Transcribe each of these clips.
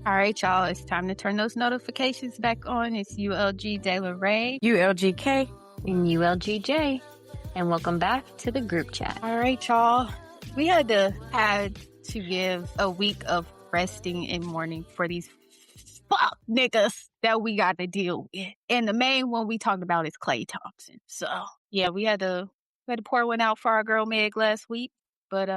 All right, y'all. It's time to turn those notifications back on. It's ULG De La Ray. ULGK. And ULGJ. And welcome back to the group chat. All right, y'all. We had to give a week of resting and mourning for these fuck niggas that we got to deal with. And the main one we talked about is Klay Thompson. So yeah, we had to pour one out for our girl Meg last week. But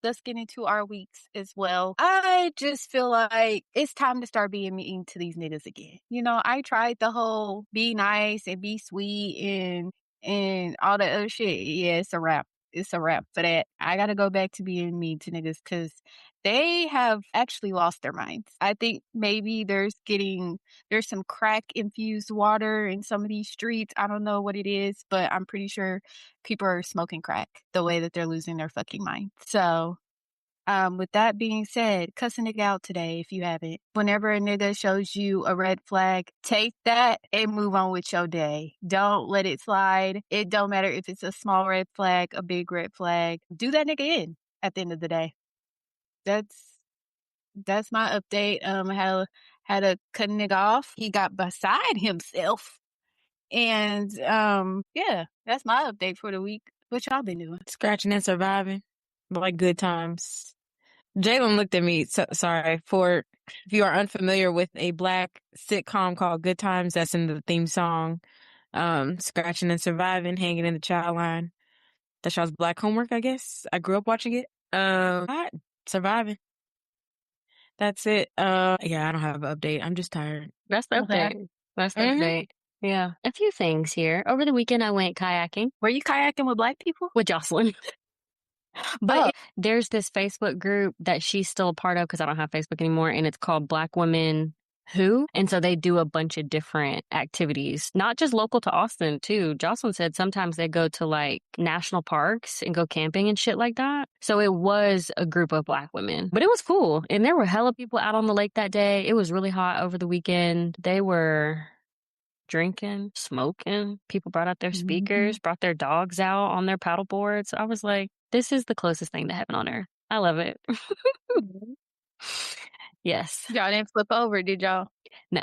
let's get into our weeks as well. I just feel like it's time to start being mean to these niggas again. You know, I tried the whole be nice and be sweet and all that other shit. Yeah, it's a wrap. It's a wrap for that. I gotta go back to being mean to niggas because they have actually lost their minds. I think maybe there's some crack infused water in some of these streets. I don't know what it is, but I'm pretty sure people are smoking crack the way that they're losing their fucking mind. So, with that being said, cuss a nigga out today if you haven't. Whenever a nigga shows you a red flag, take that and move on with your day. Don't let it slide. It don't matter if it's a small red flag, a big red flag. Do that nigga in at the end of the day. That's my update. I had to cut a nigga off. He got beside himself. And yeah, that's my update for the week. What y'all been doing? Scratching and surviving. Like good times. Jalen looked at me, sorry, if you are unfamiliar with a Black sitcom called Good Times, that's in the theme song. Scratching and surviving, hanging in the child line. That's y'all's Black homework, I guess. I grew up watching it. Surviving. That's it. Yeah, I don't have an update. I'm just tired. That's the update. That's the update. Yeah. A few things here. Over the weekend, I went kayaking. Were you kayaking with Black people? With Jocelyn. But there's this Facebook group that she's still a part of because I don't have Facebook anymore, and it's called Black Women Who. And so they do a bunch of different activities, not just local to Austin, too. Jocelyn said sometimes they go to like national parks and go camping and shit like that. So it was a group of Black women, but it was cool. And there were hella people out on the lake that day. It was really hot over the weekend. They were drinking, smoking. People brought out their speakers, brought their dogs out on their paddle boards. I was like, this is the closest thing to heaven on earth. I love it. Yes. Y'all didn't flip over, did y'all? No.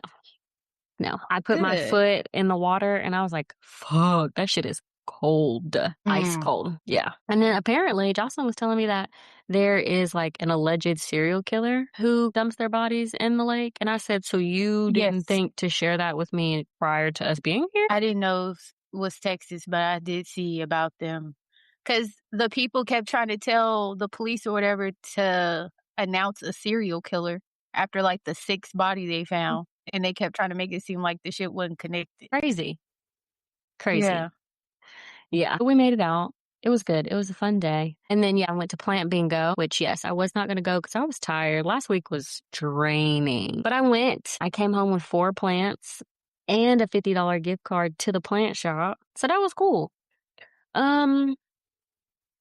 I put my foot in the water and I was like, fuck, that shit is cold. Ice cold. Yeah. And then apparently Jocelyn was telling me that there is like an alleged serial killer who dumps their bodies in the lake. And I said, so you didn't think to share that with me prior to us being here? I didn't know it was Texas, but I did see about them. Because the people kept trying to tell the police or whatever to announce a serial killer after like the sixth body they found. And they kept trying to make it seem like the shit wasn't connected. Crazy. Yeah. But we made it out. It was good. It was a fun day. And then, I went to plant bingo, which, yes, I was not going to go because I was tired. Last week was draining. But I went. I came home with 4 plants and a $50 gift card to the plant shop. So that was cool.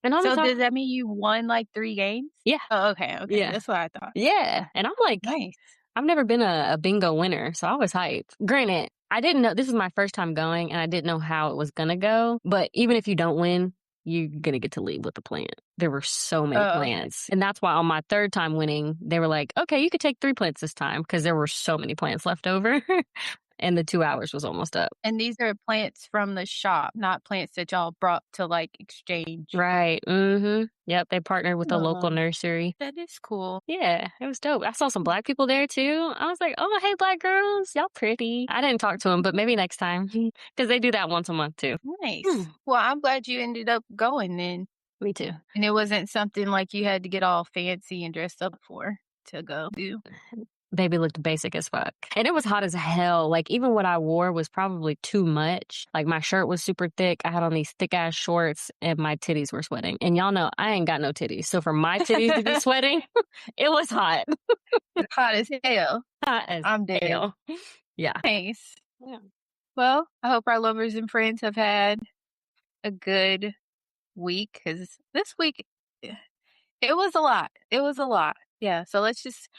And so does that mean you won like 3 games? Yeah. Oh, okay. Yeah. That's what I thought. Yeah. And I'm like, nice. I've never been a bingo winner, so I was hyped. Granted, I didn't know, this is my first time going, and I didn't know how it was going to go. But even if you don't win, you're going to get to leave with the plant. There were so many plants. And that's why on my 3rd time winning, they were like, okay, you could take 3 plants this time because there were so many plants left over. And the 2 hours was almost up. And these are plants from the shop, not plants that y'all brought to like exchange. Right. Yep. They partnered with a local nursery. That is cool. Yeah, it was dope. I saw some Black people there too. I was like, oh, hey, Black girls. Y'all pretty. I didn't talk to them, but maybe next time because they do that once a month too. Nice. Well, I'm glad you ended up going then. Me too. And it wasn't something like you had to get all fancy and dressed up for to go do. Baby looked basic as fuck. And it was hot as hell. Like, even what I wore was probably too much. Like, my shirt was super thick. I had on these thick-ass shorts, and my titties were sweating. And y'all know, I ain't got no titties. So for my titties to be sweating, it was hot. Hot as hell. Hot as I'm dead. hell. Yeah. Nice. Yeah. Well, I hope our lovers and friends have had a good week. Because this week, it was a lot. It was a lot. Yeah, so let's just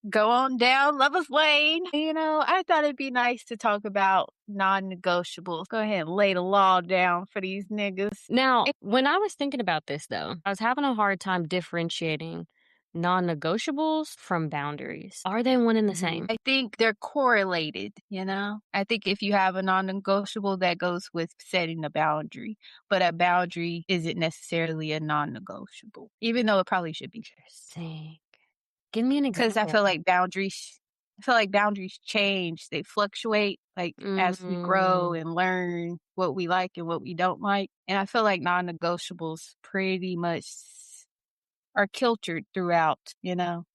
go on down Lover's Lane. You know, I thought it'd be nice to talk about non-negotiables. Go ahead and lay the law down for these niggas. Now, when I was thinking about this, though, I was having a hard time differentiating non-negotiables from boundaries. Are they one and the same? I think they're correlated, you know? I think if you have a non-negotiable, that goes with setting a boundary, but a boundary isn't necessarily a non-negotiable, even though it probably should be. Interesting. Give me an Because example. I feel like boundaries change. They fluctuate, like, as we grow and learn what we like and what we don't like, and I feel like non-negotiables pretty much are kiltered throughout, you know,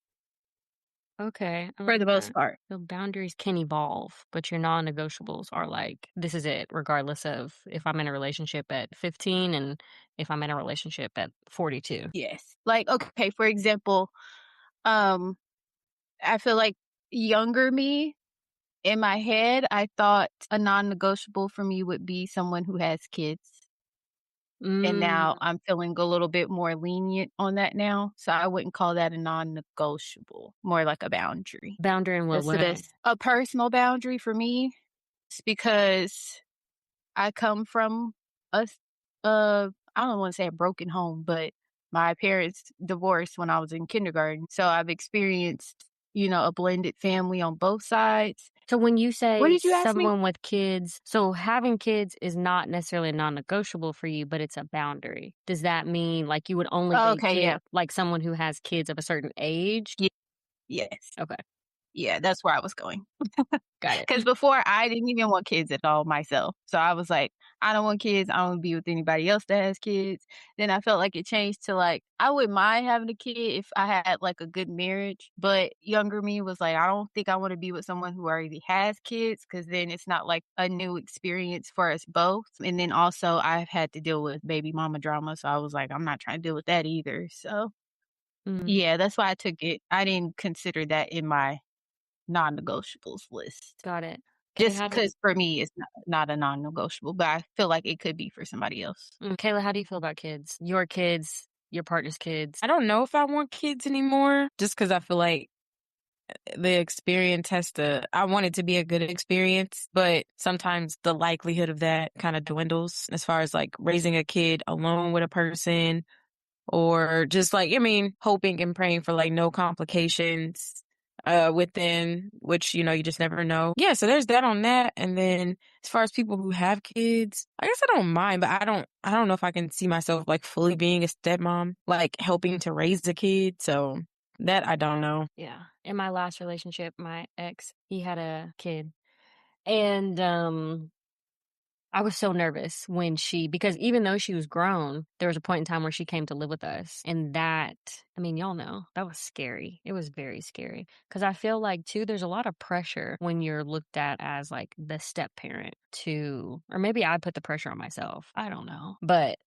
Okay, I for like the most that. part. So boundaries can evolve, but your non-negotiables are like, this is it, regardless of if I'm in a relationship at 15 and if I'm in a relationship at 42. Yes. Like, okay, for example, um, I feel like younger me, in my head, I thought a non-negotiable for me would be someone who has kids. And Mm, now I'm feeling a little bit more lenient on that now. So I wouldn't call that a non-negotiable, more like a boundary. boundary in what So way? that's a personal boundary for me. It's because I come from a, I don't want to say a broken home, but my parents divorced when I was in kindergarten. So I've experienced, you know, a blended family on both sides. So when you What say did you ask me? someone with kids, so having kids is not necessarily non-negotiable for you, but it's a boundary. Does that mean like you would only Oh, date okay, yeah. like someone who has kids of a certain age? Ye yes. Okay, Yeah, that's where I was going. got it. Because before, I didn't even want kids at all myself. So I was like, "I don't want kids. I don't wanna be with anybody else that has kids." Then I felt like it changed to, like, I wouldn't mind having a kid if I had, like, a good marriage, but younger me was like, "I don't think I wanna be with someone who already has kids, because then it's not, like, a new experience for us both." And then also, I've had to deal with baby mama drama, so I was like, "I'm not trying to deal with that either." So, Mm, yeah, that's why I took it. I didn't consider that in my non-negotiables list. got it. Okay, Just because for me, it's not a non-negotiable, but I feel like it could be for somebody else. Kayla, how do you feel about kids? Your kids, your partner's kids. I don't know if I want kids anymore just because I feel like the experience I want it to be a good experience, but sometimes the likelihood of that kind of dwindles as far as like raising a kid alone with a person or just like, I mean, hoping and praying for like no complications within which, you know, you just never know. Yeah, so there's that on that. And then as far as people who have kids, I guess I don't mind, but I don't know if I can see myself like fully being a stepmom, like helping to raise a kid. So that I don't know. Yeah. In my last relationship, my ex, he had a kid. And I was so nervous when because even though she was grown, there was a point in time where she came to live with us. And that, I mean, y'all know, that was scary. It was very scary. Because I feel like, too, there's a lot of pressure when you're looked at as like the step parent or maybe I put the pressure on myself. I don't know. But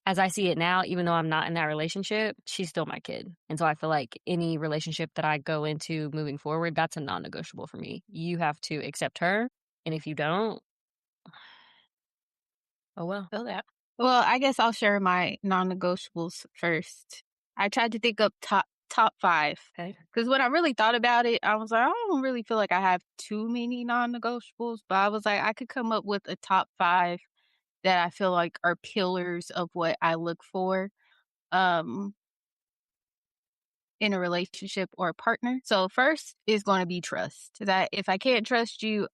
as I see it now, even though I'm not in that relationship, she's still my kid. And so I feel like any relationship that I go into moving forward, that's a non negotiable for me. You have to accept her. And if you don't, oh well. Feel that. Well, I guess I'll share my non-negotiables first. I tried to think up top 5 Okay. because when I really thought about it, I was like, I don't really feel like I have too many non-negotiables, but I was like, I could come up with a top 5 that I feel like are pillars of what I look for. Um in a relationship or a partner. So first is going to be trust. That if I can't trust you,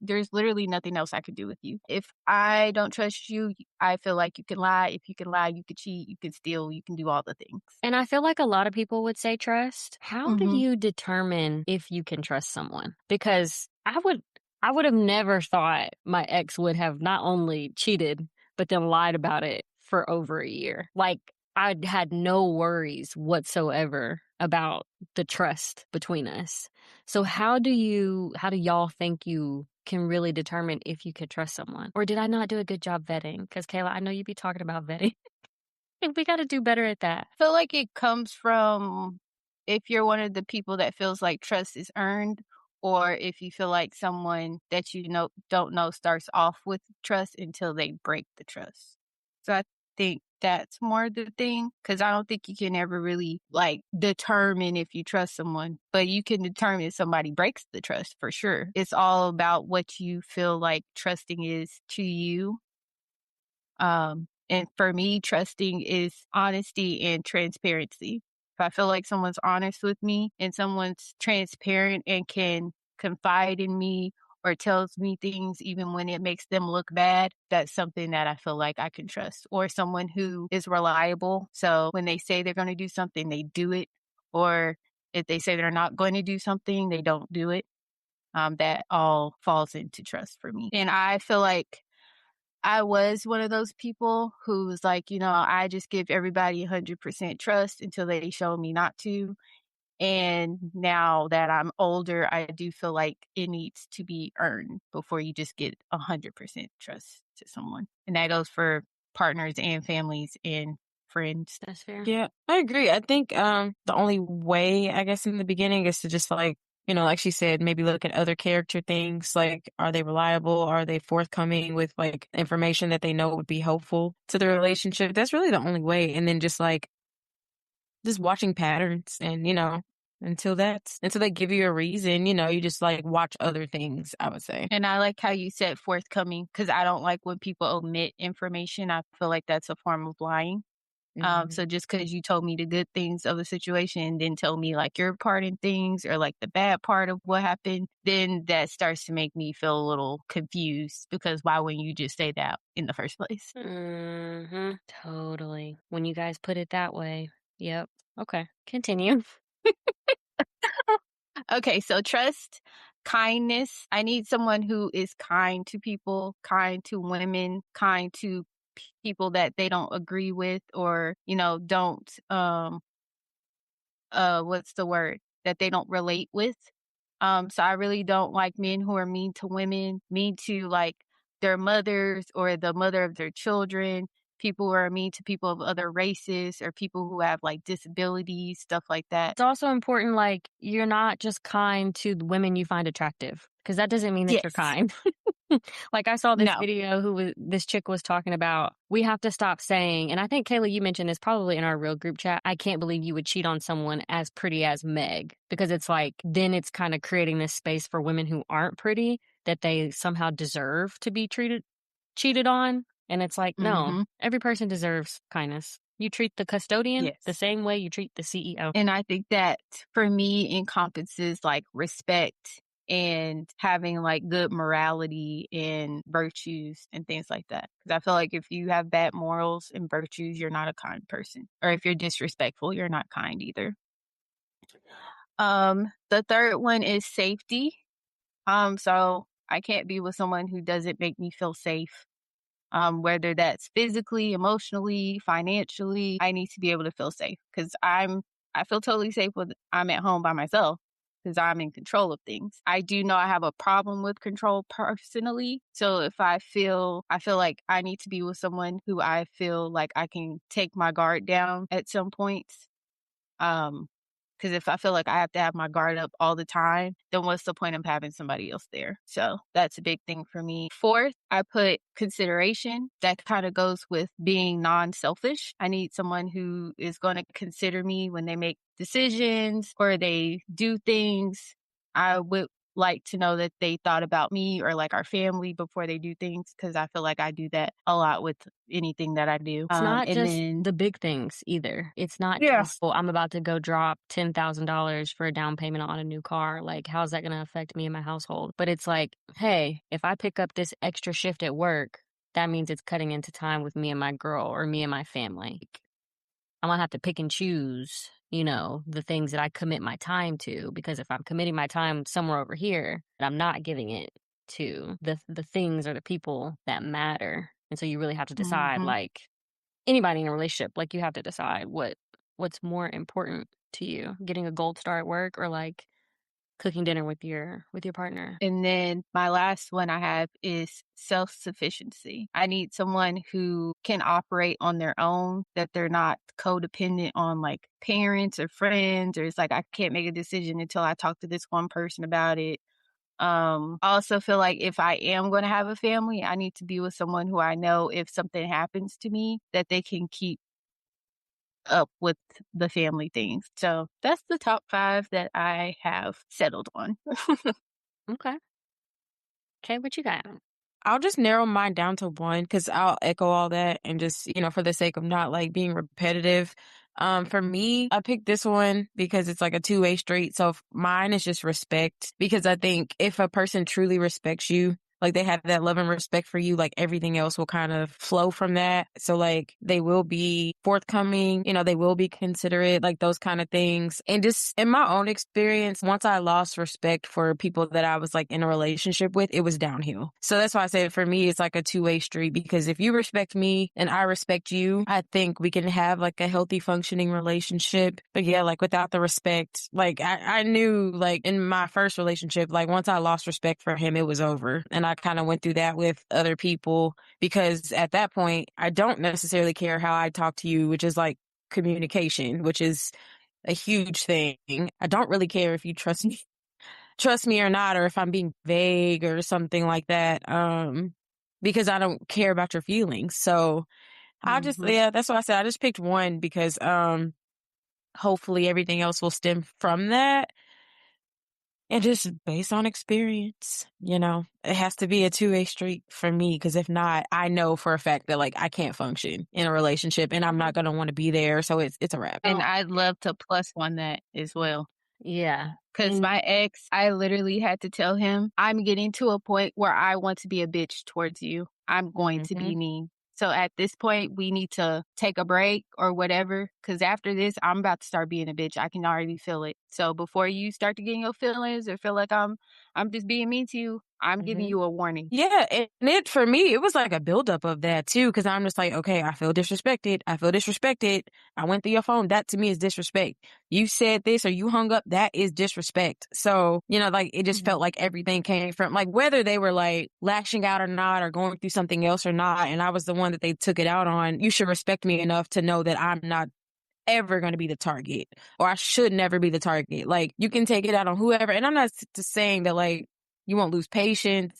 there's literally nothing else I could do with you. If I don't trust you, I feel like you can lie. If you can lie, you could cheat, you can steal, you can do all the things. And I feel like a lot of people would say trust. How do Hmm. you determine if you can trust someone? Because I would have never thought my ex would have not only cheated, but then lied about it for over a year. Like I had no worries whatsoever about the trust between us. So how do y'all think you can really determine if you could trust someone? Or did I not do a good job vetting? Because Kayla, I know you be talking about vetting. We got to do better at that. I feel like it comes from if you're one of the people that feels like trust is earned, or if you feel like someone that you know don't know starts off with trust until they break the trust. So I think that's more the thing because I don't think you can ever really like determine if you trust someone, but you can determine if somebody breaks the trust for sure. It's all about what you feel like trusting is to you. And for me, trusting is honesty and transparency. I feel like someone's honest with me and someone's transparent and can confide in me or tells me things even when it makes them look bad, that's something that I feel like I can trust. Or someone who is reliable. So when they say they're going to do something, they do it. Or if they say they're not going to do something, they don't do it. That all falls into trust for me. And I feel like I was one of those people who was like, I just give everybody 100% trust until they show me not to. And now that I'm older, I do feel like it needs to be earned before you just get 100% trust to someone. And that goes for partners and families and friends. That's fair. Yeah, I agree. I think the only way, I guess, in the beginning is to just like, like she said, maybe look at other character things. Like, are they reliable? Are they forthcoming with like information that they know would be helpful to the relationship? That's really the only way. And then just watching patterns and, until they give you a reason, you just like watch other things, I would say. And I like how you said forthcoming because I don't like when people omit information. I feel like that's a form of lying. So just because you told me the good things of the situation and then tell me like your part in things or like the bad part of what happened, then that starts to make me feel a little confused because why wouldn't you just say that in the first place? Mm-hmm. Totally. When you guys put it that way. Yep. Okay. Continue. Okay, so trust, kindness. I need someone who is kind to people, kind to women, kind to people that they don't agree with or, don't what's the word? That they don't relate with. So I really don't like men who are mean to women, mean to like their mothers or the mother of their children, people who are mean to people of other races or people who have like disabilities, stuff like that. It's also important, like, you're not just kind to the women you find attractive, because that doesn't mean that you're Yes. kind. Like, I saw this No. video this chick was talking about, we have to stop saying, and I think, Kayla, you mentioned this probably in our real group chat, I can't believe you would cheat on someone as pretty as Meg, because it's like, then it's kind of creating this space for women who aren't pretty that they somehow deserve to be cheated on. And it's like, no, Mm-hmm. every person deserves kindness. You treat the custodian Yes. the same way you treat the CEO. And I think that for me encompasses like respect and having like good morality and virtues and things like that. Because I feel like if you have bad morals and virtues, you're not a kind person. Or if you're disrespectful, you're not kind either. The third one is safety. So I can't be with someone who doesn't make me feel safe. Whether that's physically, emotionally, financially, I need to be able to feel safe because I feel totally safe when I'm at home by myself because I'm in control of things. I do know I have a problem with control personally. So if I feel like I need to be with someone who I feel like I can take my guard down at some points. Because if I feel like I have to have my guard up all the time, then what's the point of having somebody else there? So that's a big thing for me. Fourth, I put consideration. That kind of goes with being non-selfish. I need someone who is going to consider me when they make decisions or they do things. I would like to know that they thought about me or like our family before they do things because I feel like I do that a lot with anything that I do. It's not And just then the big things either. It's not yeah. just, well, I'm about to go drop $10,000 for a down payment on a new car. Like, how's that going to affect me and my household? But it's like, hey, if I pick up this extra shift at work, that means it's cutting into time with me and my girl or me and my family. I'm going to have to pick and choose, the things that I commit my time to, because if I'm committing my time somewhere over here, I'm not giving it to the things or the people that matter. And so you really have to decide, like anybody in a relationship, like you have to decide what's more important to you, getting a gold star at work or like cooking dinner with your partner. And then my last one I have is self-sufficiency. I need someone who can operate on their own, that they're not codependent on like parents or friends, or it's like I can't make a decision until I talk to this one person about it. I also feel like if I am going to have a family, I need to be with someone who I know if something happens to me, that they can keep up with the family things. So that's the top 5 that I have settled on. Okay. Okay, what you got? I'll just narrow mine down to one because I'll echo all that and just, for the sake of not like being repetitive. For me, I picked this one because it's like a two-way street. So mine is just respect, because I think if a person truly respects you, like they have that love and respect for you, like everything else will kind of flow from that. So like they will be forthcoming, they will be considerate, like those kind of things. And just in my own experience, once I lost respect for people that I was like in a relationship with, it was downhill. So that's why I say for me, it's like a two-way street, because if you respect me and I respect you, I think we can have like a healthy functioning relationship. But yeah, like without the respect, like I knew like in my first relationship, like once I lost respect for him, it was over. And I kind of went through that with other people, because at that point, I don't necessarily care how I talk to you, which is like communication, which is a huge thing. I don't really care if you trust me or not, or if I'm being vague or something like that. Because I don't care about your feelings. So that's why I said I just picked one, because, hopefully everything else will stem from that. And just based on experience, it has to be a two-way street for me. Because if not, I know for a fact that like I can't function in a relationship, and I'm not going to want to be there. So it's a wrap. And I'd love to plus one that as well. Yeah. Because my ex, I literally had to tell him, I'm getting to a point where I want to be a bitch towards you. I'm going to be mean. So at this point, we need to take a break or whatever. Because after this, I'm about to start being a bitch. I can already feel it. So before you start to get your feelings or feel like I'm just being mean to you, I'm giving you a warning. Yeah, and for me, it was like a buildup of that too, because I'm just like, okay, I feel disrespected. I went through your phone. That to me is disrespect. You said this or you hung up. That is disrespect. So, like it just felt like everything came from like whether they were like lashing out or not, or going through something else or not, and I was the one that they took it out on. You should respect me enough to know that I'm not ever going to be the target, or I should never be the target. Like you can take it out on whoever. And I'm not just saying that like you won't lose patience,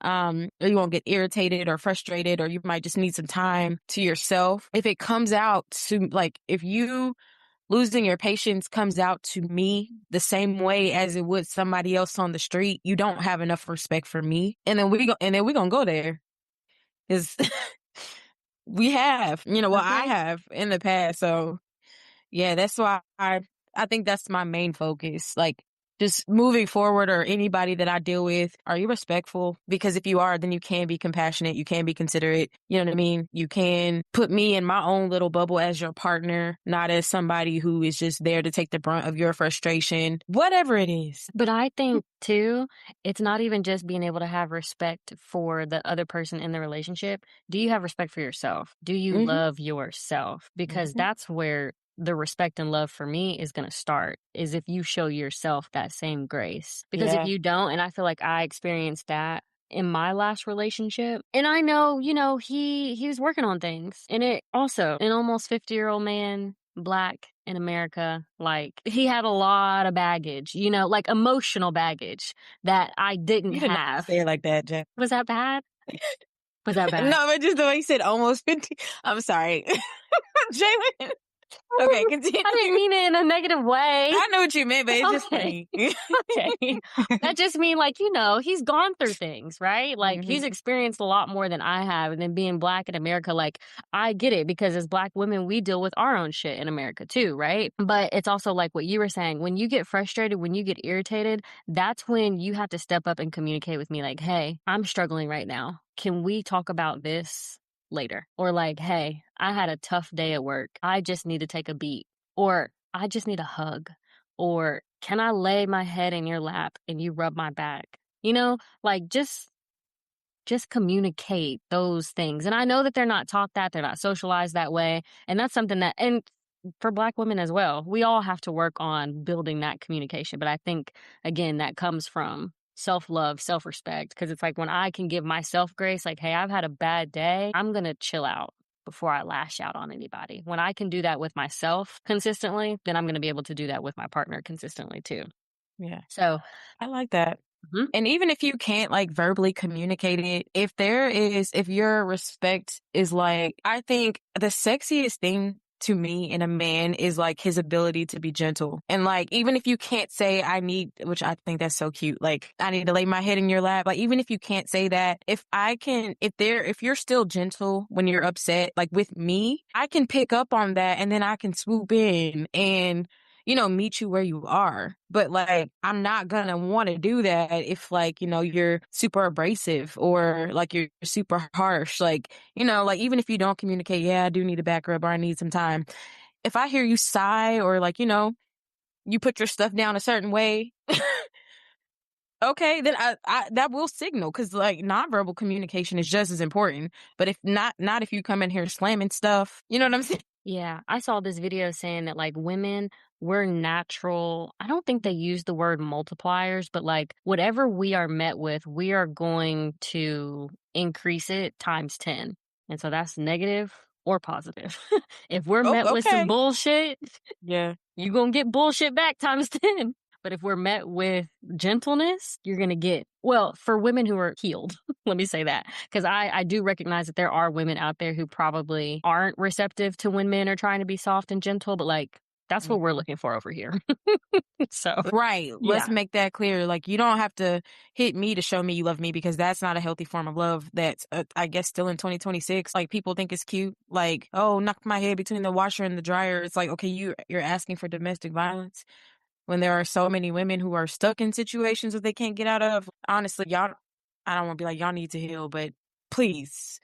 or you won't get irritated or frustrated, or you might just need some time to yourself. If it comes out to like, if you losing your patience comes out to me the same way as it would somebody else on the street, you don't have enough respect for me. And then we're going to go there. Is we have, I have in the past. So yeah, that's why I think that's my main focus. Like just moving forward, or anybody that I deal with, are you respectful? Because if you are, then you can be compassionate. You can be considerate. You know what I mean? You can put me in my own little bubble as your partner, not as somebody who is just there to take the brunt of your frustration, whatever it is. But I think too, it's not even just being able to have respect for the other person in the relationship. Do you have respect for yourself? Do you love yourself? Because that's where the respect and love for me is going to start, is if you show yourself that same grace. Because if you don't, and I feel like I experienced that in my last relationship, and I know, he was working on things, and it also, an almost 50-year-old man, Black in America, like he had a lot of baggage, like emotional baggage that I didn't You did not have. say it like that, Jeff. Was that bad? Was that bad? No, but just the way you said almost 50. I'm sorry. Jalen. Okay, continue. I didn't mean it in a negative way. I know what you meant, but it's just funny. Okay. That just means like, he's gone through things, right? Like he's experienced a lot more than I have. And then being Black in America, like I get it, because as Black women, we deal with our own shit in America too, right? But it's also like what you were saying, when you get frustrated, when you get irritated, that's when you have to step up and communicate with me like, hey, I'm struggling right now. Can we talk about this later? Or like, hey, I had a tough day at work. I just need to take a beat. Or I just need a hug. Or can I lay my head in your lap and you rub my back? Like just communicate those things. And I know that they're not taught that, they're not socialized that way. And that's something that, and for Black women as well, we all have to work on building that communication. But I think, again, that comes from self-love, self-respect, because it's like when I can give myself grace, like, hey, I've had a bad day, I'm going to chill out before I lash out on anybody. When I can do that with myself consistently, then I'm going to be able to do that with my partner consistently too. Yeah. So I like that. And even if you can't like verbally communicate it, if your respect is like, I think the sexiest thing to me in a man is like his ability to be gentle. And like, even if you can't say which I think that's so cute, like I need to lay my head in your lap. Like, even if you can't say that, if you're still gentle when you're upset, like with me, I can pick up on that and then I can swoop in and, meet you where you are. But like, I'm not gonna want to do that if like, you're super abrasive or like you're super harsh. Like, like even if you don't communicate, yeah, I do need a back rub or I need some time. If I hear you sigh or like, you put your stuff down a certain way, okay, then I that will signal, because like nonverbal communication is just as important. But if not if you come in here slamming stuff, you know what I'm saying? Yeah, I saw this video saying that like women, we're natural. I don't think they use the word multipliers, but like whatever we are met with, we are going to increase it times 10. And so that's negative or positive. If we're Oh, met with some okay. bullshit, Yeah. you're going to get bullshit back times 10. But if we're met with gentleness, you're going to get, well, for women who are healed, let me say that. Because I do recognize that there are women out there who probably aren't receptive to when men are trying to be soft and gentle, but like, that's what we're looking for over here. So, Right. Let's yeah. make that clear. Like, you don't have to hit me to show me you love me, because that's not a healthy form of love. That's, I guess, still in 2026. Like, people think it's cute. Like, oh, knock my head between the washer and the dryer. It's like, okay, you're asking for domestic violence when there are so many women who are stuck in situations that they can't get out of. Honestly, y'all, I don't want to be like, y'all need to heal, but please,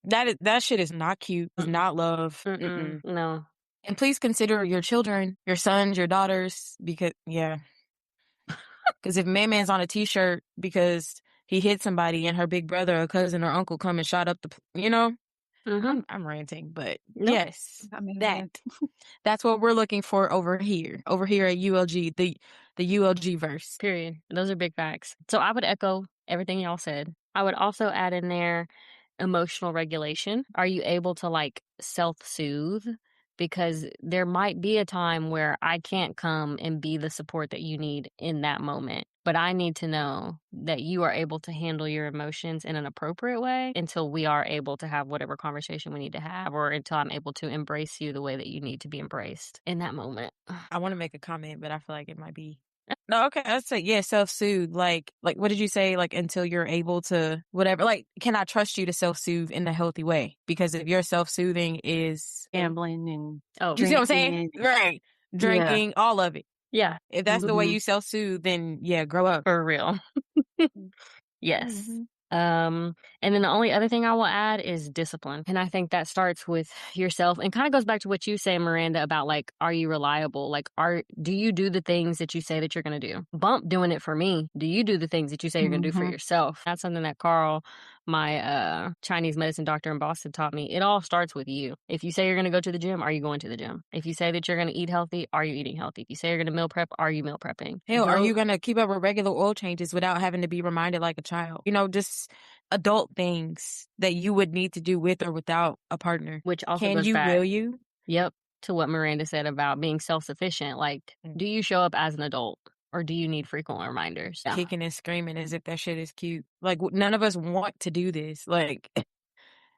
that shit is not cute. It's not love. No. And please consider your children, your sons, your daughters, because if man's on a t-shirt because he hit somebody and her big brother or cousin or uncle come and shot up I'm ranting, but Nope. yes, that's what we're looking for over here at ULG, the ULG verse. Period. Those are big facts. So I would echo everything y'all said. I would also add in there emotional regulation. Are you able to like self-soothe? Because there might be a time where I can't come and be the support that you need in that moment. But I need to know that you are able to handle your emotions in an appropriate way until we are able to have whatever conversation we need to have, or until I'm able to embrace you the way that you need to be embraced in that moment. I want to make a comment, but I feel like it might be no, okay. I'd say, yeah, self-soothe. Like, what did you say? Like, until you're able to, whatever. Like, can I trust you to self-soothe in a healthy way? Because if your self-soothing is Gambling and you see what I'm saying? drinking. Right. Drinking, all of it. Yeah. If that's the way you self-soothe, then yeah, grow up. For real. Yes. And then the only other thing I will add is discipline. And I think that starts with yourself and kind of goes back to what you say, Miranda, about like, are you reliable? Like, do you do the things that you say that you're going to do? Bump doing it for me. Do you do the things that you say you're going to do for yourself? That's something that Carl, my Chinese medicine doctor in Boston, taught me. It all starts with you. If you say you're going to go to the gym, are you going to the gym? If you say that you're going to eat healthy, are you eating healthy? If you say you're going to meal prep, are you meal prepping? Hell, are you going to keep up with regular oil changes without having to be reminded like a child? Just adult things that you would need to do with or without a partner. Which also Can goes you, back. will you? Yep. To what Miranda said about being self-sufficient. Like, do you show up as an adult, or do you need frequent reminders? Yeah. Kicking and screaming as if that shit is cute. Like, none of us want to do this. Like,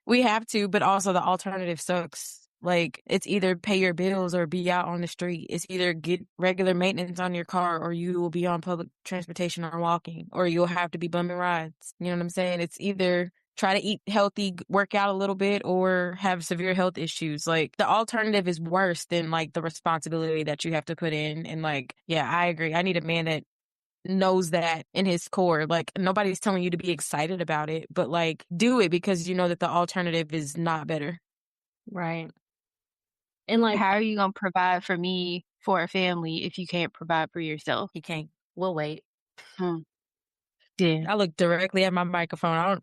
we have to, but also the alternative sucks. Like, it's either pay your bills or be out on the street. It's either get regular maintenance on your car, or you will be on public transportation or walking, or you'll have to be bumming rides. You know what I'm saying? It's either try to eat healthy, work out a little bit, or have severe health issues. Like, the alternative is worse than like the responsibility that you have to put in. And like, yeah, I agree. I need a man that knows that in his core. Like, nobody's telling you to be excited about it, but like, do it because you know that the alternative is not better. Right. And like, how are you going to provide for me for a family if you can't provide for yourself? He can't. We'll wait. Yeah. I look directly at my microphone. I don't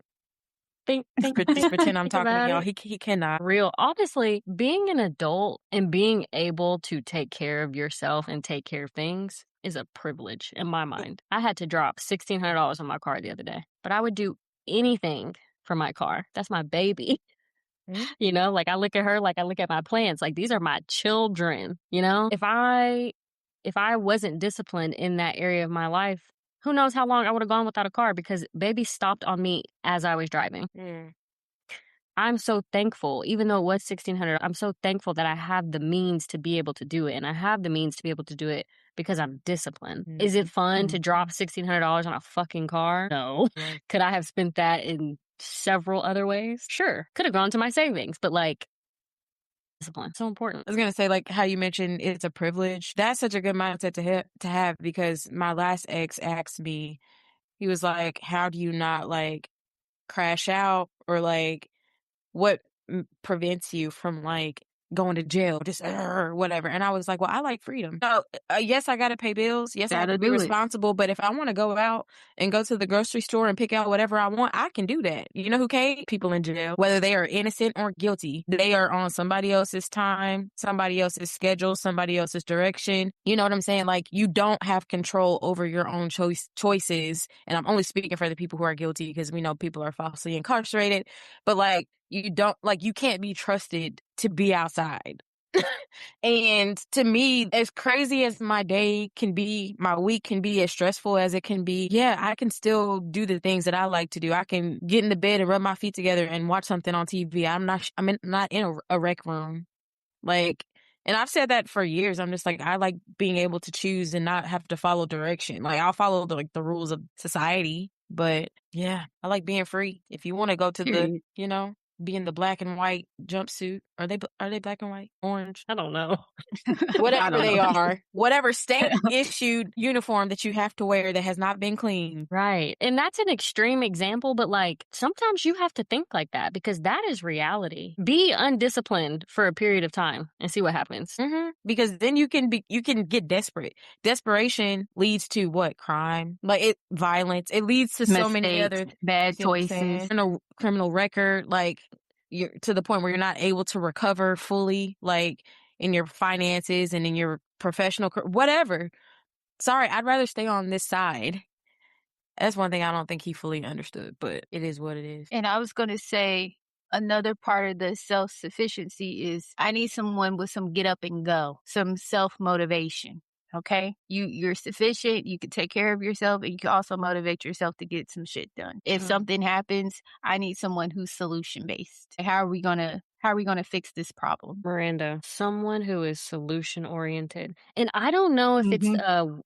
just pretend I'm talking to y'all. He cannot. Real. Honestly, being an adult and being able to take care of yourself and take care of things is a privilege in my mind. I had to drop $1,600 on my car the other day, but I would do anything for my car. That's my baby. You know, like I look at her like I look at my plants. Like, these are my children, you know? If I wasn't disciplined in that area of my life, who knows how long I would have gone without a car, because baby stopped on me as I was driving. I'm so thankful, even though it was $1,600, I'm so thankful that I have the means to be able to do it. And I have the means to be able to do it because I'm disciplined. Is it fun to drop $1,600 on a fucking car? No. Right. Could I have spent that in several other ways? Sure. Could have gone to my savings, but like, discipline, so important. I was gonna say, like how you mentioned, it's a privilege. That's such a good mindset to have because my last ex asked me, he was like, "How do you not like crash out or like what prevents you from like going to jail, just whatever?" And I was like, well, I like freedom. So yes, I got to pay bills. Yes, I have to be responsible. But if I want to go out and go to the grocery store and pick out whatever I want, I can do that. You know who can? People in jail, whether they are innocent or guilty, they are on somebody else's time, somebody else's schedule, somebody else's direction. You know what I'm saying? Like you don't have control over your own choices. And I'm only speaking for the people who are guilty because we know people are falsely incarcerated. But like, you can't be trusted to be outside. And to me, as crazy as my day can be, my week can be, as stressful as it can be, yeah, I can still do the things that I like to do. I can get in the bed and rub my feet together and watch something on TV. I'm not in a rec room. Like, and I've said that for years. I'm just like, I like being able to choose and not have to follow direction. Like I'll follow the rules of society, but yeah, I like being free. If you want to go to the, be in the black and white jumpsuit. Are they black and white? Orange? I don't know. Whatever they are. Whatever state issued uniform that you have to wear that has not been cleaned. Right. And that's an extreme example, but like sometimes you have to think like that because that is reality. Be undisciplined for a period of time and see what happens. Because then you can get desperate. Desperation leads to what? Crime. Like violence. It leads to so many other bad choices. Criminal record, like you're to the point where you're not able to recover fully, like in your finances and in your professional, whatever. Sorry, I'd rather stay on this side. That's one thing I don't think he fully understood, but it is what it is. And I was going to say another part of the self-sufficiency is I need someone with some get up and go, some self-motivation. Okay. You're sufficient. You can take care of yourself and you can also motivate yourself to get some shit done. If something happens, I need someone who's solution based. How are we going to fix this problem? Miranda, someone who is solution oriented. And I don't know if it's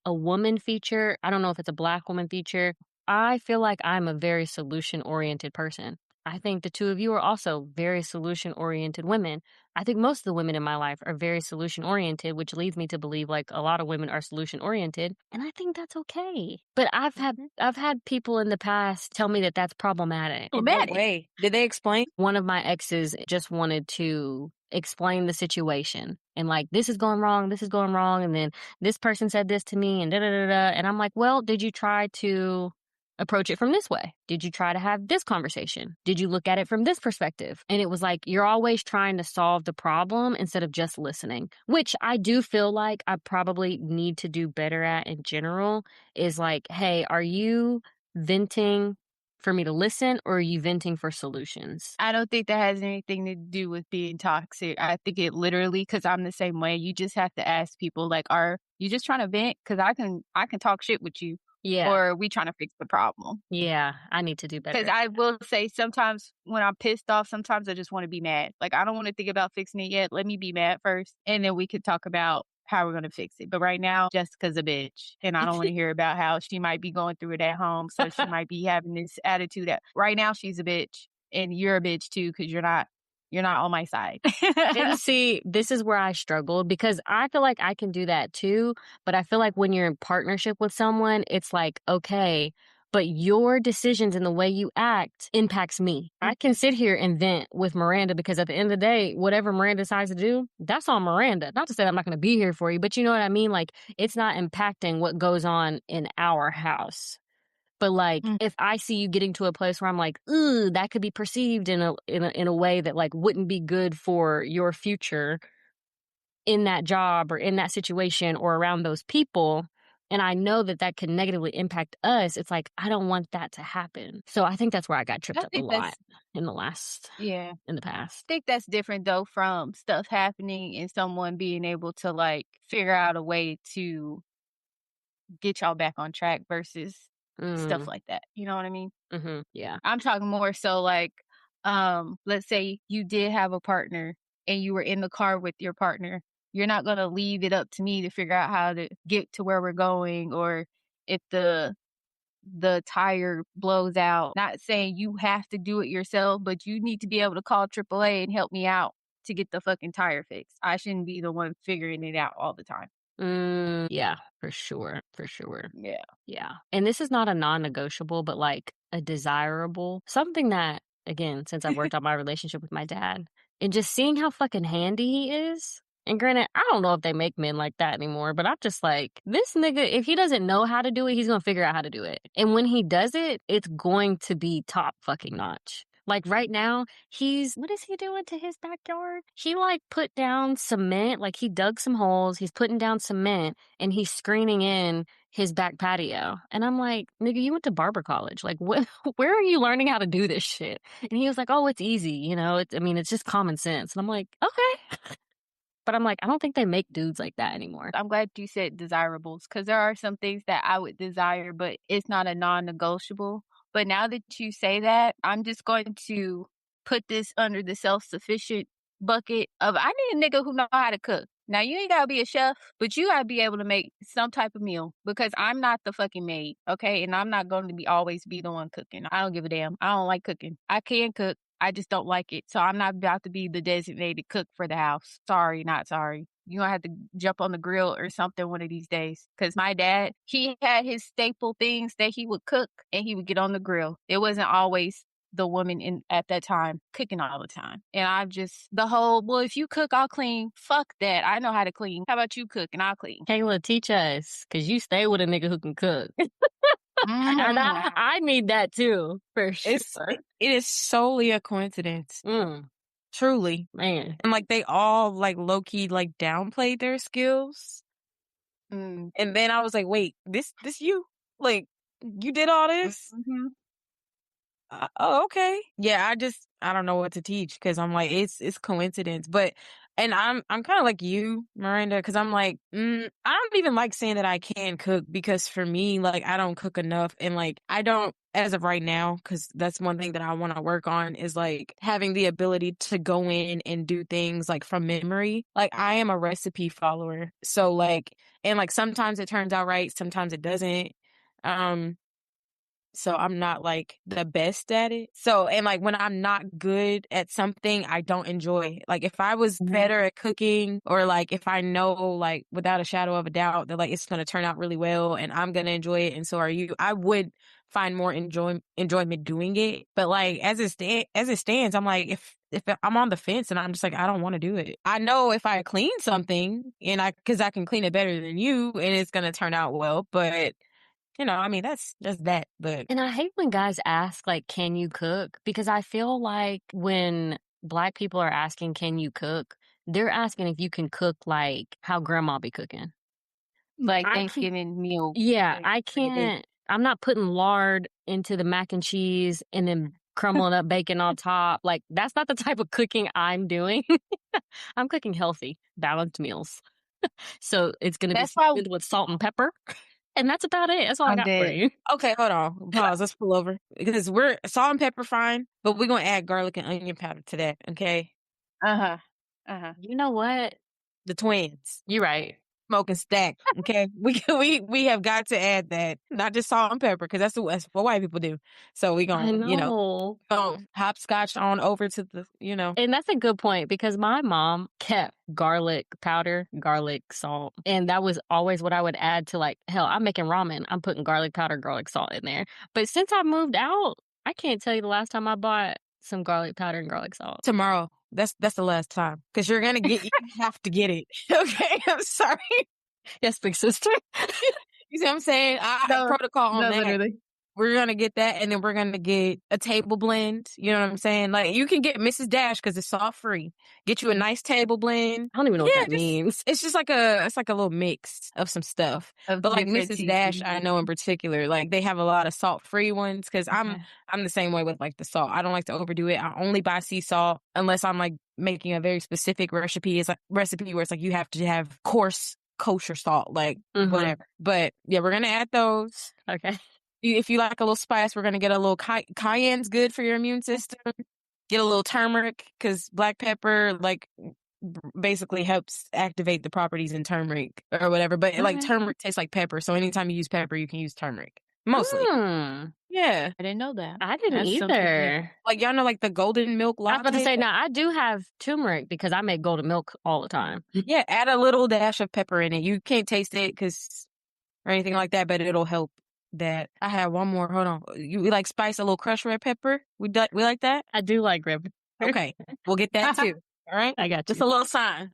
a woman feature. I don't know if it's a Black woman feature. I feel like I'm a very solution oriented person. I think the two of you are also very solution oriented women. I think most of the women in my life are very solution oriented, which leads me to believe like a lot of women are solution oriented, and I think that's okay. But I've had people in the past tell me that that's problematic. In what way? Did they explain? One of my exes just wanted to explain the situation and like, this is going wrong, and then this person said this to me and da-da-da-da. And I'm like, well, did you try to approach it from this way? Did you try to have this conversation? Did you look at it from this perspective? And it was like, you're always trying to solve the problem instead of just listening, which I do feel like I probably need to do better at in general is like, hey, are you venting for me to listen or are you venting for solutions? I don't think that has anything to do with being toxic. I think it literally, because I'm the same way, you just have to ask people like, are you just trying to vent? Because I can talk shit with you. Yeah. Or are we trying to fix the problem? Yeah, I need to do better. Because I will say sometimes when I'm pissed off, sometimes I just want to be mad. Like, I don't want to think about fixing it yet. Let me be mad first. And then we could talk about how we're going to fix it. But right now, Jessica's a bitch. And I don't want to hear about how she might be going through it at home. So she might be having this attitude that right now she's a bitch. And you're a bitch too, because you're not on my side. And see, this is where I struggled because I feel like I can do that too. But I feel like when you're in partnership with someone, it's like, okay, but your decisions and the way you act impacts me. I can sit here and vent with Miranda because at the end of the day, whatever Miranda decides to do, that's on Miranda. Not to say that I'm not going to be here for you, but you know what I mean? Like, it's not impacting what goes on in our house. But like, if I see you getting to a place where I'm like, ooh, that could be perceived in a way that like wouldn't be good for your future in that job or in that situation or around those people, and I know that that could negatively impact us, it's like, I don't want that to happen. So I think that's where I got tripped up a lot in the past. I think that's different though from stuff happening and someone being able to like figure out a way to get y'all back on track versus stuff like that. You know what I mean? Yeah. I'm talking more so like let's say you did have a partner and you were in the car with your partner, you're not going to leave it up to me to figure out how to get to where we're going, or if the tire blows out. Not saying you have to do it yourself, but you need to be able to call AAA and help me out to get the fucking tire fixed. I shouldn't be the one figuring it out all the time. Yeah, for sure. For sure. Yeah. Yeah. And this is not a non-negotiable, but like a desirable, something that, again, since I've worked on my relationship with my dad and just seeing how fucking handy he is. And granted, I don't know if they make men like that anymore, but I'm just like, this nigga, if he doesn't know how to do it, he's going to figure out how to do it. And when he does it, it's going to be top fucking notch. Like right now, what is he doing to his backyard? He like put down cement, like he dug some holes, he's putting down cement, and he's screening in his back patio. And I'm like, nigga, you went to barber college. Like, where are you learning how to do this shit? And he was like, oh, it's easy. You know, it's just common sense. And I'm like, okay. But I'm like, I don't think they make dudes like that anymore. I'm glad you said desirables, because there are some things that I would desire, but it's not a non-negotiable. But now that you say that, I'm just going to put this under the self-sufficient bucket of I need a nigga who know how to cook. Now, you ain't got to be a chef, but you got to be able to make some type of meal, because I'm not the fucking maid, okay? And I'm not going to always be the one cooking. I don't give a damn. I don't like cooking. I can cook. I just don't like it. So I'm not about to be the designated cook for the house. Sorry, not sorry. You're going to have to jump on the grill or something one of these days. Because my dad, he had his staple things that he would cook, and he would get on the grill. It wasn't always the woman at that time cooking all the time. And I'm just well, if you cook, I'll clean. Fuck that. I know how to clean. How about you cook and I'll clean? Kayla, teach us, because you stay with a nigga who can cook. And I need that too, for sure. It is solely a coincidence. Truly. Man. And like they all like low-key like downplayed their skills. And then I was like, wait, this you? Like, you did all this? Oh, okay. Yeah, I don't know what to teach, because I'm like, it's coincidence. But, and I'm kind of like you, Miranda, because I'm like, I don't even like saying that I can cook, because for me, like, I don't cook enough. And like, I don't, as of right now, because that's one thing that I want to work on, is like having the ability to go in and do things like from memory. Like, I am a recipe follower. So like, and like sometimes it turns out right, sometimes it doesn't. So I'm not like the best at it. So, and like when I'm not good at something, I don't enjoy it. Like if I was better at cooking, or like if I know like without a shadow of a doubt that like it's going to turn out really well and I'm going to enjoy it, and so are you, I would find more enjoyment doing it. But like as it stands, I'm like, if I'm on the fence and I'm just like, I don't want to do it. I know if I clean something because I can clean it better than you and it's going to turn out well, but you know, I mean, that's just that. But And I hate when guys ask, like, can you cook? Because I feel like when Black people are asking, can you cook? They're asking if you can cook like how grandma be cooking. Like Thanksgiving meal. Yeah, I can't. I'm not putting lard into the mac and cheese and then crumbling up bacon on top. Like, that's not the type of cooking I'm doing. I'm cooking healthy, balanced meals. So it's going to be seasoned with salt and pepper. And that's about it. That's all I got for you. Okay, hold on. Pause. Let's pull over. Because we're salt and pepper fine, but we're going to add garlic and onion powder to that, okay? You know what? The twins. You're right. Smoke and stack, okay? We have got to add that. Not just salt and pepper, because that's what white people do. So we're going to, hopscotch on over to the, And that's a good point, because my mom kept garlic powder, garlic salt. And that was always what I would add to, like, hell, I'm making ramen. I'm putting garlic powder, garlic salt in there. But since I moved out, I can't tell you the last time I bought some garlic powder and garlic salt. Tomorrow. That's the last time, because you have to get it. Okay, I'm sorry. Yes, big sister. You see what I'm saying? I have protocol on that. Literally. We're going to get that, and then we're going to get a table blend. You know what I'm saying? Like, you can get Mrs. Dash because it's salt free. Get you a nice table blend. I don't even know what that means. It's just like a little mix of some stuff. But like Mrs. Dash, I know in particular, like they have a lot of salt free ones, because I'm the same way with like the salt. I don't like to overdo it. I only buy sea salt unless I'm like making a very specific recipe. It's like recipe where it's like you have to have coarse kosher salt, like whatever. But yeah, we're gonna add those. Okay. If you like a little spice, we're going to get a little cayenne's good for your immune system. get a little turmeric, because black pepper, like, basically helps activate the properties in turmeric or whatever. But like turmeric tastes like pepper, so anytime you use pepper, you can use turmeric. Mostly. Yeah. I didn't know that. I didn't That's something new. either. Like, y'all know, like, the golden milk I was latte? about to say, now I do have turmeric because I make golden milk all the time. Yeah, add a little dash of pepper in it. You can't taste it or anything like that, but it'll help that. I have one more. Hold on. We like spice, a little crushed red pepper? We like that? I do like red pepper. Okay. We'll get that too. All right? I got you. Just a little sign.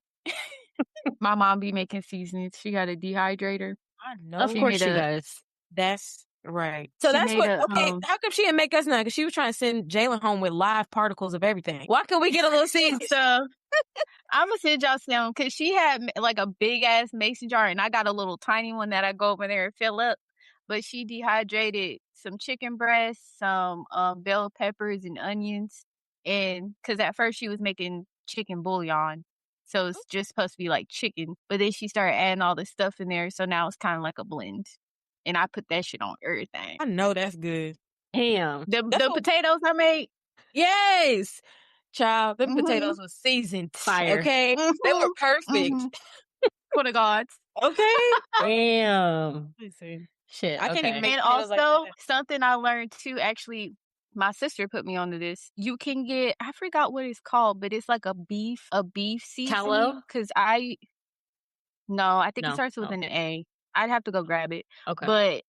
My mom be making seasonings. She got a dehydrator. I know. Of course she does. That's right. So She that's made what, a, okay, how come she didn't make us none? Because she was trying to send Jalen home with live particles of everything. Why couldn't we get a little season? So I'm gonna send y'all some because she had like a big ass mason jar, and I got a little tiny one that I go over there and fill up. But she dehydrated some chicken breasts, some bell peppers and onions, and because at first she was making chicken bouillon, so it's just supposed to be like chicken. But then she started adding all this stuff in there, so now it's kind of like a blend. And I put that shit on everything. I know that's good. Damn. The potatoes I made. Yes. Child, the potatoes were seasoned. Fire. Okay? They were perfect. For the gods. Okay? Damn. Listen. Shit. I can't even make And potatoes like also, that. something I learned too, actually, my sister put me onto this. You can get, I forgot what it's called, but it's like a beef seasoning. Tallow? Because I think it starts with an A. I'd have to go grab it. Okay. But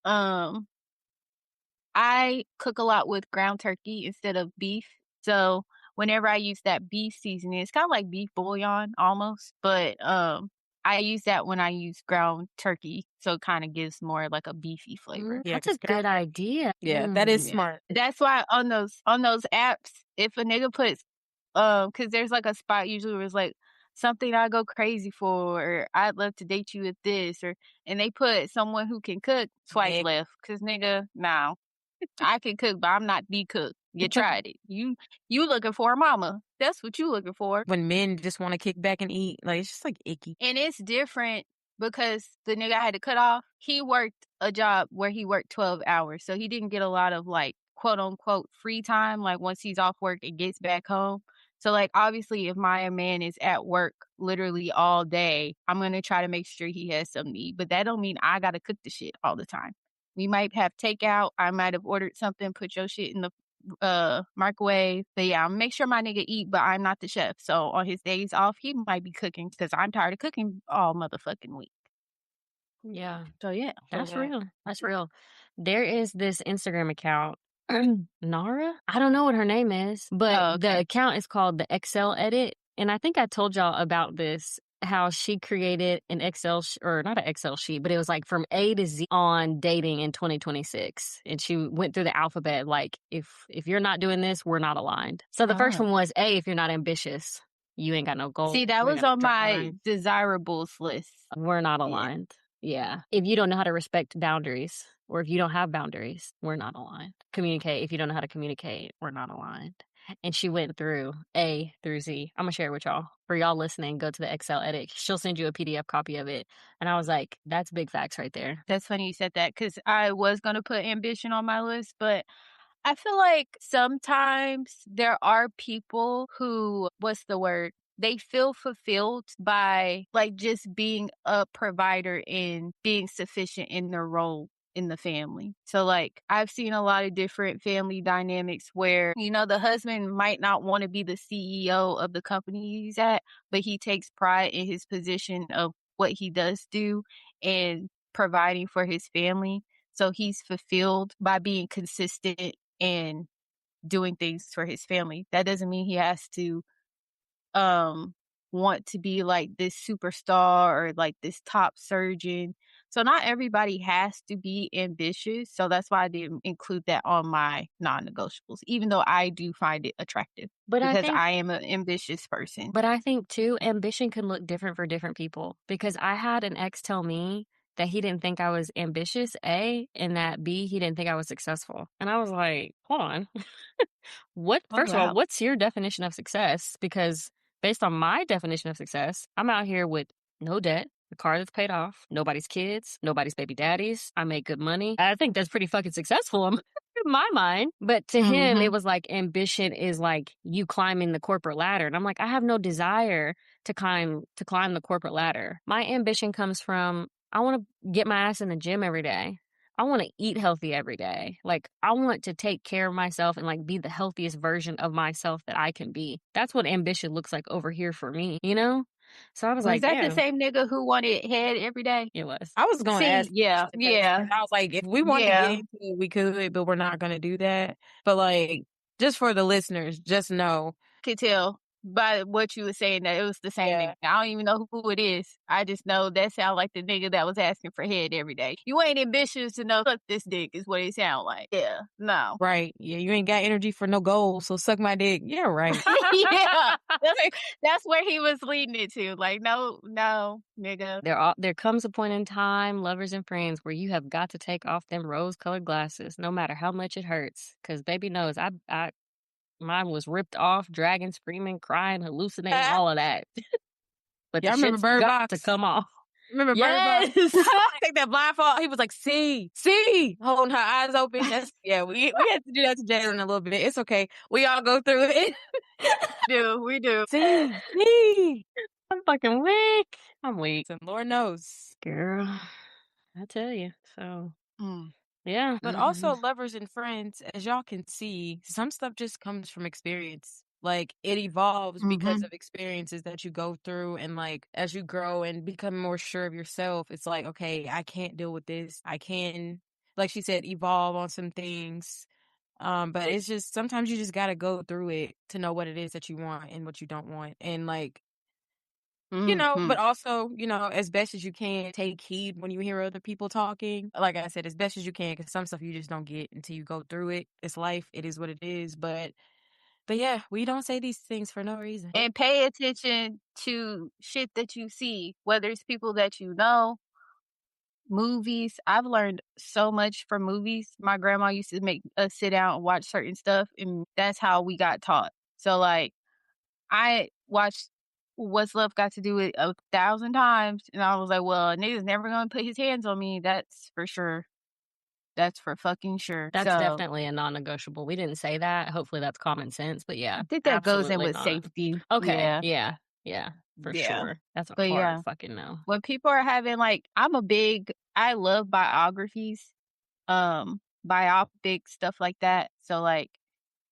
I cook a lot with ground turkey instead of beef. So whenever I use that beef seasoning, it's kind of like beef bouillon almost, but I use that when I use ground turkey, so it kind of gives more like a beefy flavor. Yeah, That's a good idea. Yeah, that is smart. That's why on those apps, if a nigga puts because there's like a spot usually where it's like something I go crazy for, or I'd love to date you with this, and they put someone who can cook, swipe left, because nigga, now I can cook, but I'm not the cook. You tried it. You looking for a mama. That's what you looking for. When men just want to kick back and eat, like, it's just like icky. And it's different because the nigga I had to cut off, he worked a job where he worked 12 hours. So he didn't get a lot of like quote unquote free time, like once he's off work and gets back home. So like obviously if my man is at work literally all day, I'm gonna try to make sure he has something to eat. But that don't mean I gotta cook the shit all the time. We might have takeout. I might have ordered something, put your shit in the microwave. But yeah, I'll make sure my nigga eat, but I'm not the chef. So on his days off, he might be cooking because I'm tired of cooking all motherfucking week. Yeah. So yeah. That's real. That's real. There is this Instagram account, Nara? I don't know what her name is, but the account is called the Excel Edit. And I think I told y'all about this, how she created an Excel, or not an Excel sheet, but it was like from A to Z on dating in 2026. And she went through the alphabet, like, if you're not doing this, we're not aligned. So the first one was A, if you're not ambitious, you ain't got no goals. See, that was on my desirables list. We're not aligned. Yeah. If you don't know how to respect boundaries, or if you don't have boundaries, we're not aligned. Communicate. If you don't know how to communicate, we're not aligned. And she went through A through Z. I'm going to share it with y'all. For y'all listening, go to the Excel Edit. She'll send you a PDF copy of it. And I was like, that's big facts right there. That's funny you said that because I was going to put ambition on my list, but I feel like sometimes there are people who, they feel fulfilled by like just being a provider and being sufficient in their role in the family. So like I've seen a lot of different family dynamics where, the husband might not want to be the CEO of the company he's at, but he takes pride in his position of what he does do and providing for his family. So he's fulfilled by being consistent and doing things for his family. That doesn't mean he has to want to be like this superstar or like this top surgeon. So not everybody has to be ambitious. So that's why I didn't include that on my non-negotiables, even though I do find it attractive because I am an ambitious person. But I think too, ambition can look different for different people, because I had an ex tell me that he didn't think I was ambitious, A, and that B, he didn't think I was successful. And I was like, hold on. First of all, what's your definition of success? Because based on my definition of success, I'm out here with no debt, the car that's paid off, nobody's kids, nobody's baby daddies. I make good money. I think that's pretty fucking successful. my mind. But to him, it was like ambition is like you climbing the corporate ladder. And I'm like, I have no desire to climb the corporate ladder. My ambition comes from I want to get my ass in the gym every day. I want to eat healthy every day. Like, I want to take care of myself and like be the healthiest version of myself that I can be. That's what ambition looks like over here for me, you know? So I was like, that the damn. same nigga who wanted head every day? It was. I was going to ask. Yeah. And I was like, if we wanted to get into it, we could, but we're not going to do that. But like, just for the listeners, just know. Could tell by what you were saying that it was the same nigga. I don't even know who it is. I just know that sound like the nigga that was asking for head every day. You ain't ambitious to know suck this dick is what it sound like. Yeah, no. Right. Yeah, you ain't got energy for no goals, so suck my dick. Yeah, right. Yeah, that's where he was leading it to. Like, no, nigga. There comes a point in time, lovers and friends, where you have got to take off them rose-colored glasses, no matter how much it hurts. Because baby knows, mine was ripped off, dragging, screaming, crying, hallucinating, all of that. But yeah, I remember Bird got Box to come off. Remember Bird Box? Take that blindfold. He was like, see, holding her eyes open. We had to do that to Jalen a little bit. It's okay. We all go through it. We do. See. I'm fucking weak. I'm weak. And Lord knows. Girl, I tell you. So, yeah. But also lovers and friends, as y'all can see, some stuff just comes from experience. Like, it evolves because of experiences that you go through. And like, as you grow and become more sure of yourself, it's like, okay, I can't deal with this. I can, like she said, evolve on some things. But it's just, sometimes you just got to go through it to know what it is that you want and what you don't want. And like, you know, but also, you know, as best as you can, take heed when you hear other people talking. Like I said, as best as you can, because some stuff you just don't get until you go through it. It's life. It is what it is. But yeah, we don't say these things for no reason. And pay attention to shit that you see, whether it's people that you know, movies. I've learned so much from movies. My grandma used to make us sit down and watch certain stuff, and that's how we got taught. So, like, I watched What's Love Got to Do With 1,000 times, and I was like, well, a nigga's never gonna put his hands on me. That's for sure. That's for fucking sure. That's definitely a non-negotiable. We didn't say that. Hopefully that's common sense, but yeah. I think that goes in with safety. Okay. Yeah. For sure. That's a hard fucking no. When people are having like, I love biographies, biopic stuff like that. So like,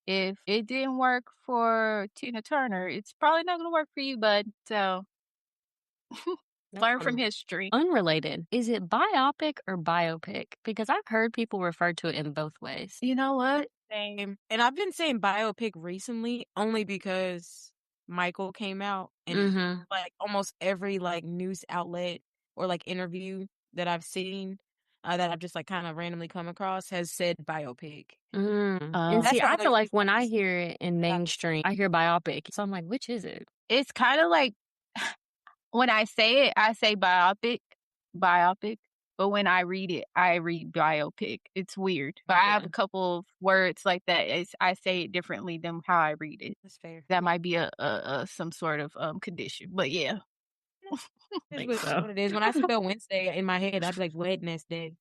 if it didn't work for Tina Turner, it's probably not going to work for you, bud. So learn from history. Unrelated. Is it biopic or biopic? Because I've heard people refer to it in both ways. You know what? Same. And I've been saying biopic recently only because Michael came out and like almost every like news outlet or like interview that I've seen that I've just like kind of randomly come across has said biopic. And see, I feel like when I hear it in mainstream, I hear biopic. So I'm like, which is it? It's kind of like when I say it, I say biopic. But when I read biopic. It's weird. But I have a couple of words like that. I say it differently than how I read it. That's fair. That might be a some sort of condition. But yeah. It's what it is. When I spell Wednesday in my head, I'd be like Wednesday.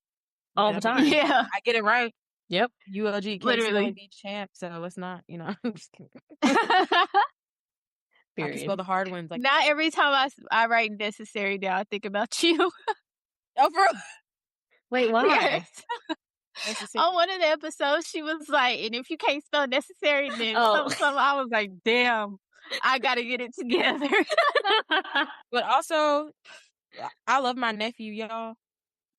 All the time. Yeah. I get it right. Yep. ULG Literally beach champ, so let's not, you know. I'm just kidding. Period. I can spell the hard ones. Like, not every time I write necessary down, I think about you. Oh, for real? Wait, why? Yes. On one of the episodes, she was like, and if you can't spell necessary, then something. I was like, damn, I got to get it together. But also, I love my nephew, y'all.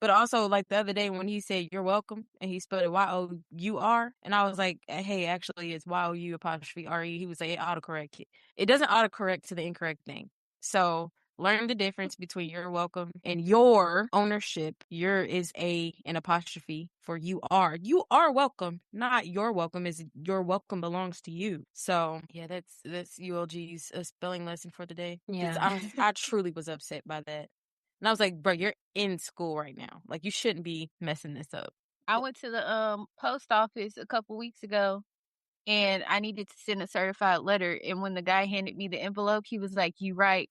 But also, like the other day when he said, you're welcome, and he spelled it Y-O-U-R, and I was like, hey, actually, it's Y-O-U''R-E. He was like, it autocorrect. It doesn't autocorrect to the incorrect thing. So learn the difference between you're welcome and your ownership. Your is an apostrophe for you are. You are welcome, not your welcome. Is your welcome belongs to you. So yeah, that's ULG's spelling lesson for the day. Yeah, I truly was upset by that. And I was like, bro, you're in school right now. Like, you shouldn't be messing this up. I went to the post office a couple weeks ago, and I needed to send a certified letter. And when the guy handed me the envelope, he was like, you write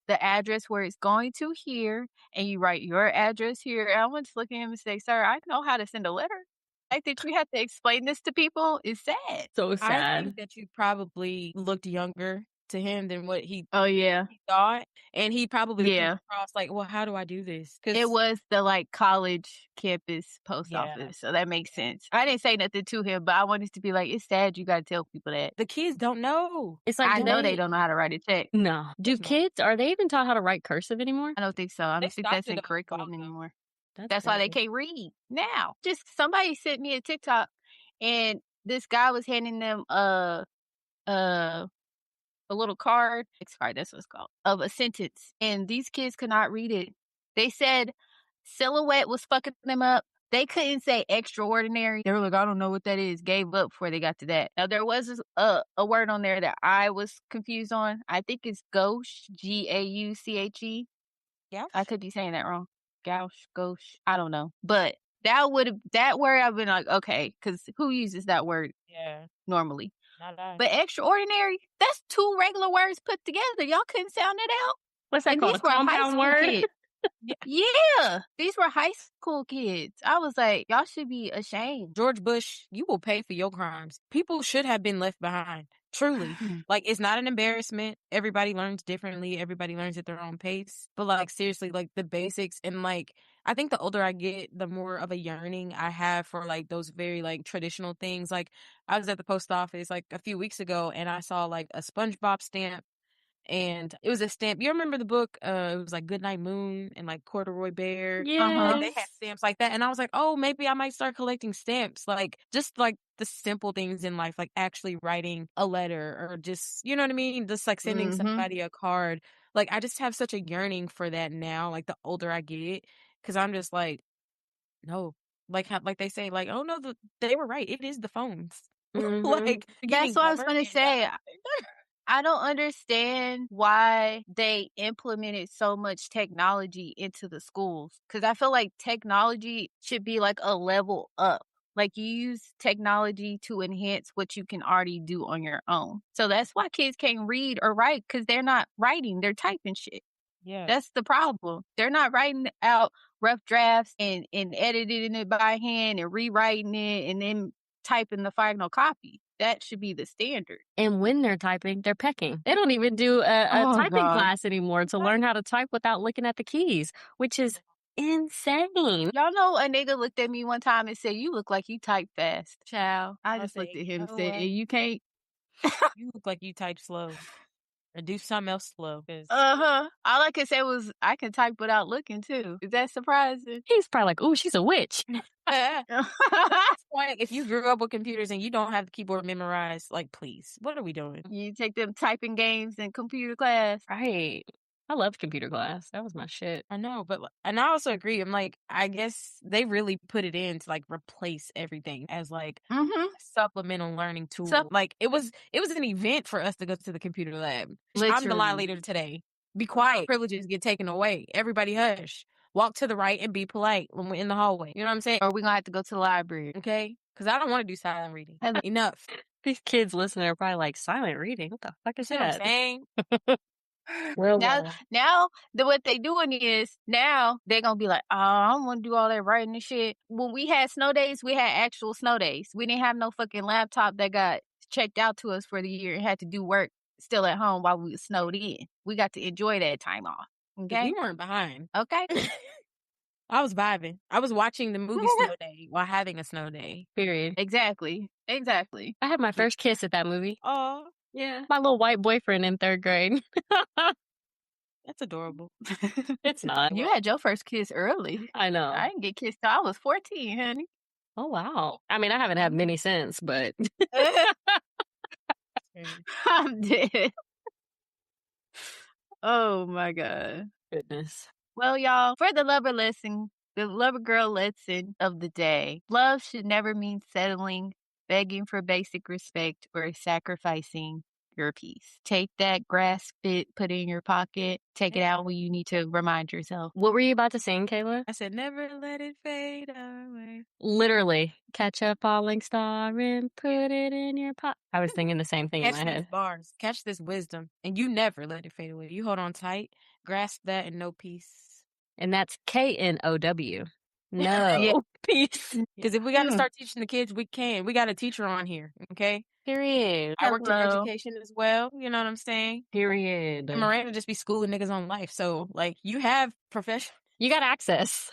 the address where it's going to here, and you write your address here. And I went to look at him and say, sir, I know how to send a letter. fact that you have to explain this to people is sad. So I sad. think that you probably looked younger to him than what he Oh yeah. thought, and he probably came Yeah. across like, well, how do I do this? It was the like college campus post Yeah. office. So that makes sense. I didn't say nothing to him, but I wanted to be like, it's sad you gotta tell people that. the kids don't know. It's like, I know they don't know how to write a check. No. Do There's no- kids, are they even taught how to write cursive anymore? I don't think so. I They don't think stopped that's it in a while curriculum ago. anymore. That's why they can't read now. Just somebody sent me a TikTok and this guy was handing them a little card, that's what it's called, of a sentence. And these kids could not read it. They said silhouette was fucking them up. They couldn't say extraordinary. They were like, I don't know what that is. Gave up before they got to that. Now, there was a word on there that I was confused on. I think it's gauche, Gauche. Yeah. I could be saying that wrong. Gauche. I don't know. But that word I've been like, okay, because who uses that word Yeah. normally? Not I. But extraordinary, that's two regular words put together. Y'all couldn't sound it out. What's that And called? these A were high compound school word? kids. Yeah, these were high school kids. I was like, y'all should be ashamed. George Bush, you will pay for your crimes. People should have been left behind. Truly. Like, it's not an embarrassment. Everybody learns differently. Everybody learns at their own pace. But, like, seriously, like, the basics. And, like, I think the older I get, the more of a yearning I have for, like, those very, like, traditional things. Like, I was at the post office, like, a few weeks ago, and I saw, like, a SpongeBob stamp. And it was a stamp. You remember the book? It was like Goodnight Moon and like Corduroy Bear. Like they had Yes. stamps like that. And I was like, oh, maybe I might start collecting stamps. Like just like the simple things in life, like actually writing a letter or just, you know what I mean? Just like sending somebody a card. Like I just have such a yearning for that now, like the older I get. Cause I'm just like, no. Like how, like they say, like, oh no, they were right. It is the phones. Like That's what I was gonna say. I don't understand why they implemented so much technology into the schools. Because I feel like technology should be like a level up. Like you use technology to enhance what you can already do on your own. So that's why kids can't read or write because they're not writing, they're typing shit. Yeah. That's the problem. They're not writing out rough drafts and editing it by hand and rewriting it and then typing the final copy. That should be the standard. And when they're typing, they're pecking. They don't even do a typing class anymore to learn how to type without looking at the keys, which is insane. Y'all know a nigga looked at me one time and said, you look like you type fast. Child. I I'll just say, looked at him and "You know said, what? and you can't. You look like you type slow. Or do something else slow. 'Cause All I could say was, I can type without looking too. Is that surprising? He's probably like, ooh, she's a witch. at this point, if you grew up with computers and you don't have the keyboard memorized, like, please, what are we doing? You take them typing games in computer class. Right. I loved computer class. That was my shit. I know, but and I also agree. I'm like, I guess they really put it in to like replace everything as like a supplemental learning tool. Like it was an event for us to go to the computer lab. I'm the line leader today. Be quiet. Privileges get taken away. Everybody hush. Walk to the right and be polite when we're in the hallway. You know what I'm saying? Or we're going to have to go to the library. Okay? Because I don't want to do silent reading. Enough. These kids listening are probably like, silent reading? What the fuck is You know what I'm that? saying? Well, now what they doing is now they're gonna be like, oh, I don't want to do all that writing and shit. When we had snow days, we had actual snow days. We didn't have no fucking laptop that got checked out to us for the year and had to do work still at home while we were snowed in. We got to enjoy that time off. Okay, We weren't behind. Okay. I was vibing. I was watching the movie Snow Day while having a snow day. period. Exactly. I had my first kiss at that movie. Oh, Yeah. My little white boyfriend in 3rd grade. that's adorable. It's not. You had your first kiss early. I know. I didn't get kissed till I was 14, honey. Oh, wow. I mean, I haven't had many since, but I'm dead. Oh my God. goodness. Well, y'all, for the lover girl lesson of the day, love should never mean settling, begging for basic respect, or sacrificing your peace. Take that, grasp it, put it in your pocket, take it out when you need to remind yourself. What were you about to sing, Kayla? I said, never let it fade away. Literally, catch a falling star and put it in your pocket. I was thinking the same thing in Catch my these head. bars. Catch this wisdom. And you never let it fade away. You hold on tight, grasp that, and know peace. And that's KNOW, No. Yeah. Peace. Because if we got to Mm. start teaching the kids, we can. We got a teacher on here, okay? Period. I worked in Hello. education as well. You know what I'm saying? Period. And Miranda just be schooling niggas on life. So, like, you have profession. You got access.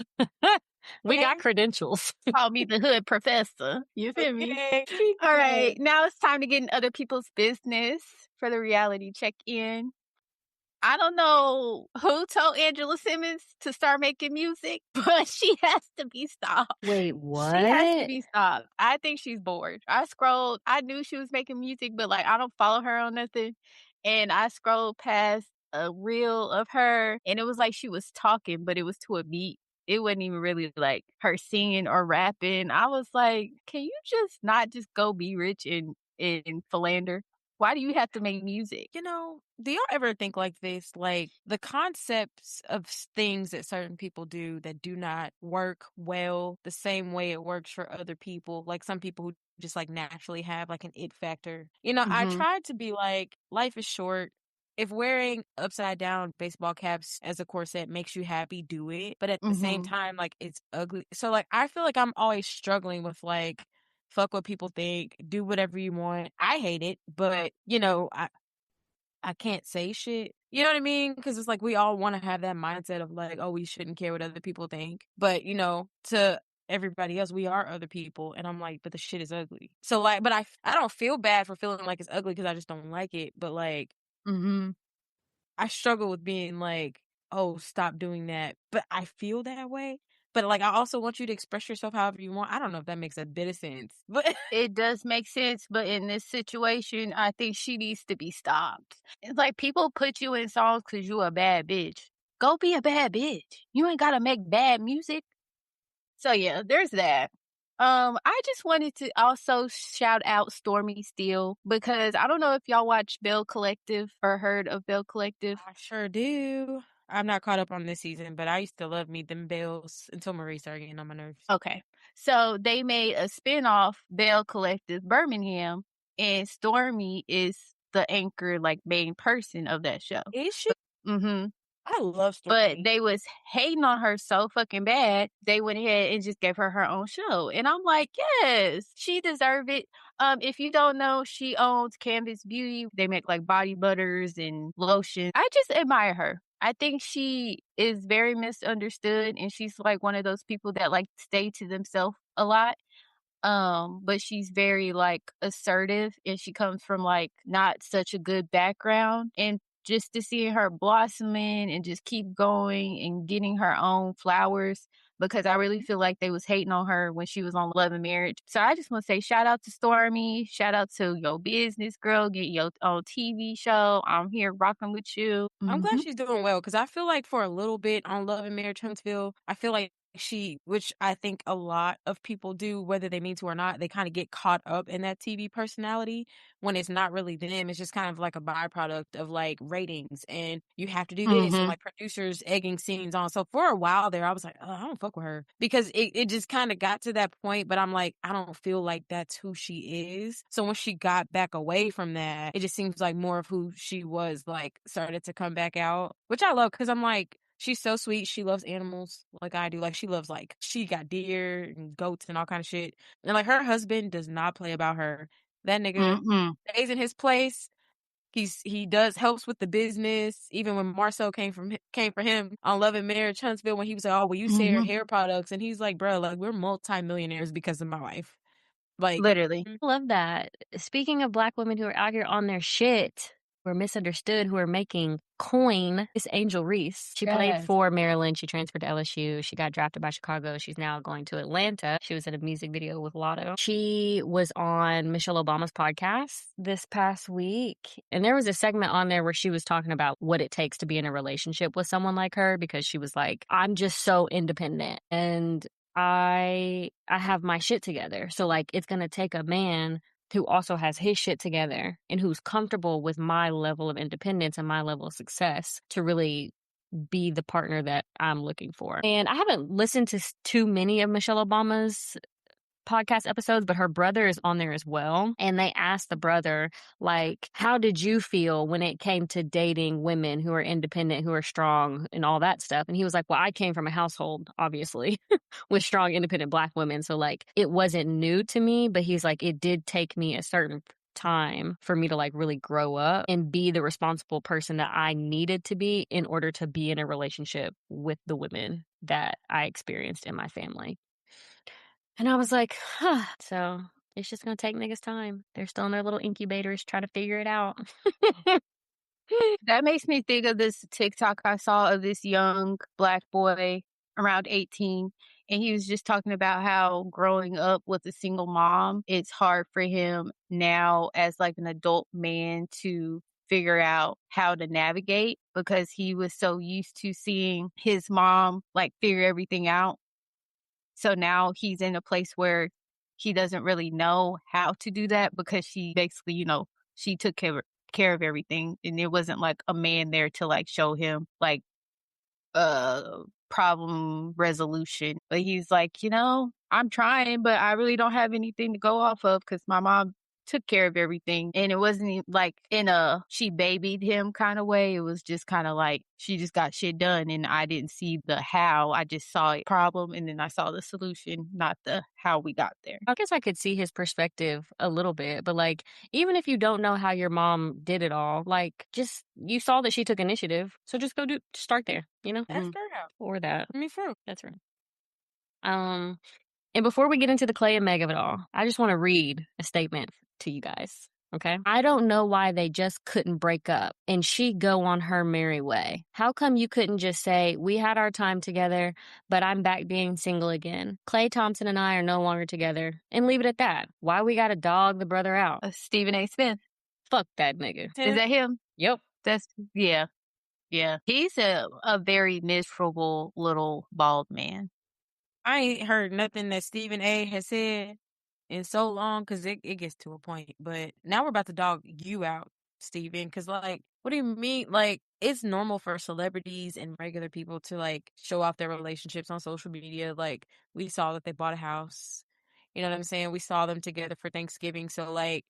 We got credentials. Call me the hood professor. You feel me? Okay. All right. Now it's time to get in other people's business for the reality check-in. I don't know who told Angela Simmons to start making music, but she has to be stopped. Wait, She has to what? be stopped. I think she's bored. I scrolled. I knew she was making music, but like I don't follow her on nothing. And I scrolled past a reel of her, and it was like she was talking, but it was to a beat. It wasn't even really like her singing or rapping. I was like, can you just not just go be rich and philander? Why do you have to make music? You know, do y'all ever think like this? Like the concepts of things that certain people do that do not work well the same way it works for other people. Like some people who just like naturally have like an it factor. You know, I Mhm. tried to be like, life is short. If wearing upside down baseball caps as a corset makes you happy, do it. But at the same Mhm. time, like it's ugly. So like I feel like I'm always struggling with like fuck what people think, do whatever you want. I hate it, but you know, I can't say shit. You know what I mean? Because it's like we all want to have that mindset of like, oh, we shouldn't care what other people think. But you know, to everybody else, we are other people, and I'm like, but the shit is ugly. So like, but I don't feel bad for feeling like it's ugly because I just don't like it. But like, Mhm. I struggle with being like, oh, stop doing that. But I feel that way. But like, I also want you to express yourself however you want. I don't know if that makes a bit of sense, but It does make sense, but in this situation, I think she needs to be stopped. It's like people put you in songs because you a bad bitch. Go be a bad bitch. You ain't gotta make bad music. So yeah, there's that. I just wanted to also shout out Stormy Steele because I don't know if y'all watch Bell Collective or heard of Bell Collective. I sure do. I'm not caught up on this season, but I used to love me them bells until Marie started getting on my nerves. Okay. So they made a spinoff, Bell Collective Birmingham, and Stormy is the anchor, like main person of that show. Is she? Mm-hmm. I love But Stormy. they was hating on her so fucking bad, they went ahead and just gave her own show. And I'm like, yes, she deserved it. If you don't know, she owns Canvas Beauty. They make like body butters and lotion. I just admire her. I think she is very misunderstood, and she's like one of those people that like stay to themselves a lot. But she's very like assertive, and she comes from like not such a good background, and just to see her blossoming and just keep going and getting her own flowers, because I really feel like they was hating on her when she was on Love and Marriage. So I just want to say shout out to Stormy, shout out to your business girl, get your own TV show. I'm here rocking with you. I'm glad Mhm. she's doing well because I feel like for a little bit on Love and Marriage Huntsville, I feel like which I think a lot of people do, whether they mean to or not, they kind of get caught up in that TV personality when it's not really them. It's just kind of like a byproduct of like ratings and you have to do this and Mhm. like producers egging scenes on. So for a while there, I was like, oh, I don't fuck with her because it just kind of got to that point. But I'm like, I don't feel like that's who she is. So when she got back away from that, it just seems like more of who she was like started to come back out, which I love because I'm like, she's so sweet. She loves animals like I do. Like she loves like she got deer and goats and all kind of shit. And like her husband does not play about her. That nigga Mhm. stays in his place. He does helps with the business. Even when Marcel came for him on Love and Marriage Huntsville when he was like, oh, well, you share Mhm. hair products, and he's like, bro, like we're multimillionaires because of my wife. Like, Literally. I love that. Speaking of Black women who are out here on their shit, who are misunderstood, who are making coin, is Angel Reese. She played Yes. for Maryland. She transferred to LSU. She got drafted by Chicago. She's now going to Atlanta. She was in a music video with Lotto. She was on Michelle Obama's podcast this past week. And there was a segment on there where she was talking about what it takes to be in a relationship with someone like her because she was like, I'm just so independent. And I have my shit together. So like it's going to take a man who also has his shit together and who's comfortable with my level of independence and my level of success to really be the partner that I'm looking for. And I haven't listened to too many of Michelle Obama's podcast episodes, but her brother is on there as well. And they asked the brother, like, how did you feel when it came to dating women who are independent, who are strong, and all that stuff? And he was like, well, I came from a household, obviously, with strong, independent Black women. So, like, it wasn't new to me, but he's like, it did take me a certain time for me to like really grow up and be the responsible person that I needed to be in order to be in a relationship with the women that I experienced in my family. And I was like, huh. So it's just gonna take niggas time. They're still in their little incubators trying to figure it out. That makes me think of this TikTok I saw of this young Black boy around 18. And he was just talking about how growing up with a single mom, it's hard for him now as like an adult man to figure out how to navigate because he was so used to seeing his mom like figure everything out. So now he's in a place where he doesn't really know how to do that because she basically, she took care of everything, and there wasn't like a man there to like show him like problem resolution. But he's like, I'm trying, but I really don't have anything to go off of because my mom took care of everything. And it wasn't like in a she babied him kind of way. It was just kind of like she just got shit done and I didn't see the how. I just saw a problem and then I saw the solution, not the how we got there. I guess I could see his perspective a little bit, but like, even if you don't know how your mom did it all, like, just you saw that she took initiative, so just start there, That's fair enough. or that. I mean, true. That's right. And before we get into the Clay and Meg of it all, I just want to read a statement to you guys. Okay. I don't know why they just couldn't break up and she go on her merry way. How come you couldn't just say, we had our time together, but I'm back being single again? Clay Thompson and I are no longer together, and leave it at that. Why we gotta dog the brother out? Stephen A. Smith. Fuck that nigga. Is that him? Yep. Yeah. He's a very miserable little bald man. I ain't heard nothing that Stephen A. has said in so long because it gets to a point. But now we're about to dog you out, Stephen, because like, what do you mean? Like, it's normal for celebrities and regular people to like show off their relationships on social media. Like, we saw that they bought a house. You know what I'm saying? We saw them together for Thanksgiving. So like,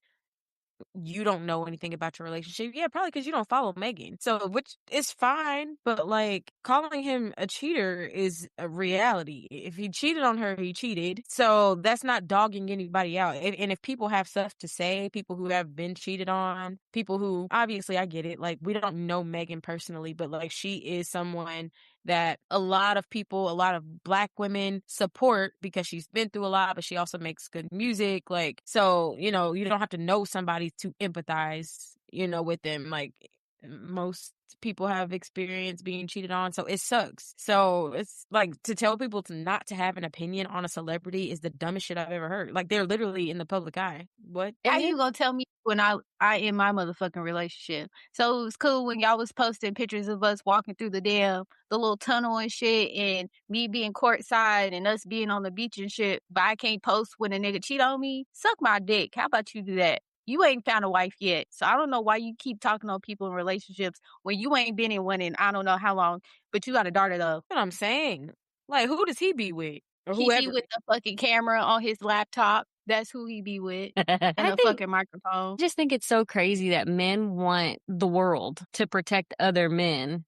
you don't know anything about your relationship. Yeah, probably because you don't follow Megan. So, which is fine, but like calling him a cheater is a reality. If he cheated on her, he cheated. So that's not dogging anybody out. And if people have stuff to say, people who have been cheated on, people who obviously I get it. Like, we don't know Megan personally, but like she is someone that a lot of people, a lot of Black women support because she's been through a lot, but she also makes good music. Like, so, you don't have to know somebody to empathize, with them. Like, most people have experience being cheated on, so it sucks. So it's like, to tell people not to have an opinion on a celebrity is the dumbest shit I've ever heard. Like, they're literally in the public eye. What? How you gonna tell me when I in my motherfucking relationship? So it was cool when y'all was posting pictures of us walking through the little tunnel and shit, and me being courtside and us being on the beach and shit. But I can't post when a nigga cheat on me. Suck my dick. How about you do that? You ain't found a wife yet, so I don't know why you keep talking on people in relationships when you ain't been in one in I don't know how long. But you got a daughter though. That's what I'm saying. Like, who does he be with? Or He whoever. be with the fucking camera on his laptop. That's who he be with. And a fucking microphone. I just think it's so crazy that men want the world to protect other men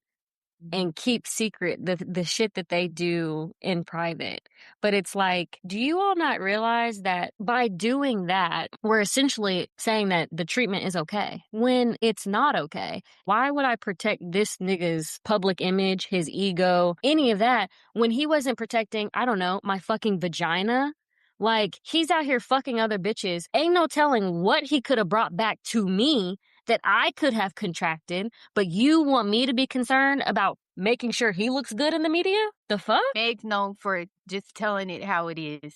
and keep secret the shit that they do in private. But it's like, do you all not realize that by doing that, we're essentially saying that the treatment is okay when it's not okay? Why would I protect this nigga's public image, his ego, any of that, when he wasn't protecting, I don't know, my fucking vagina? Like, he's out here fucking other bitches. Ain't no telling what he could have brought back to me that I could have contracted, but you want me to be concerned about making sure he looks good in the media? The fuck? Meg's known for just telling it how it is.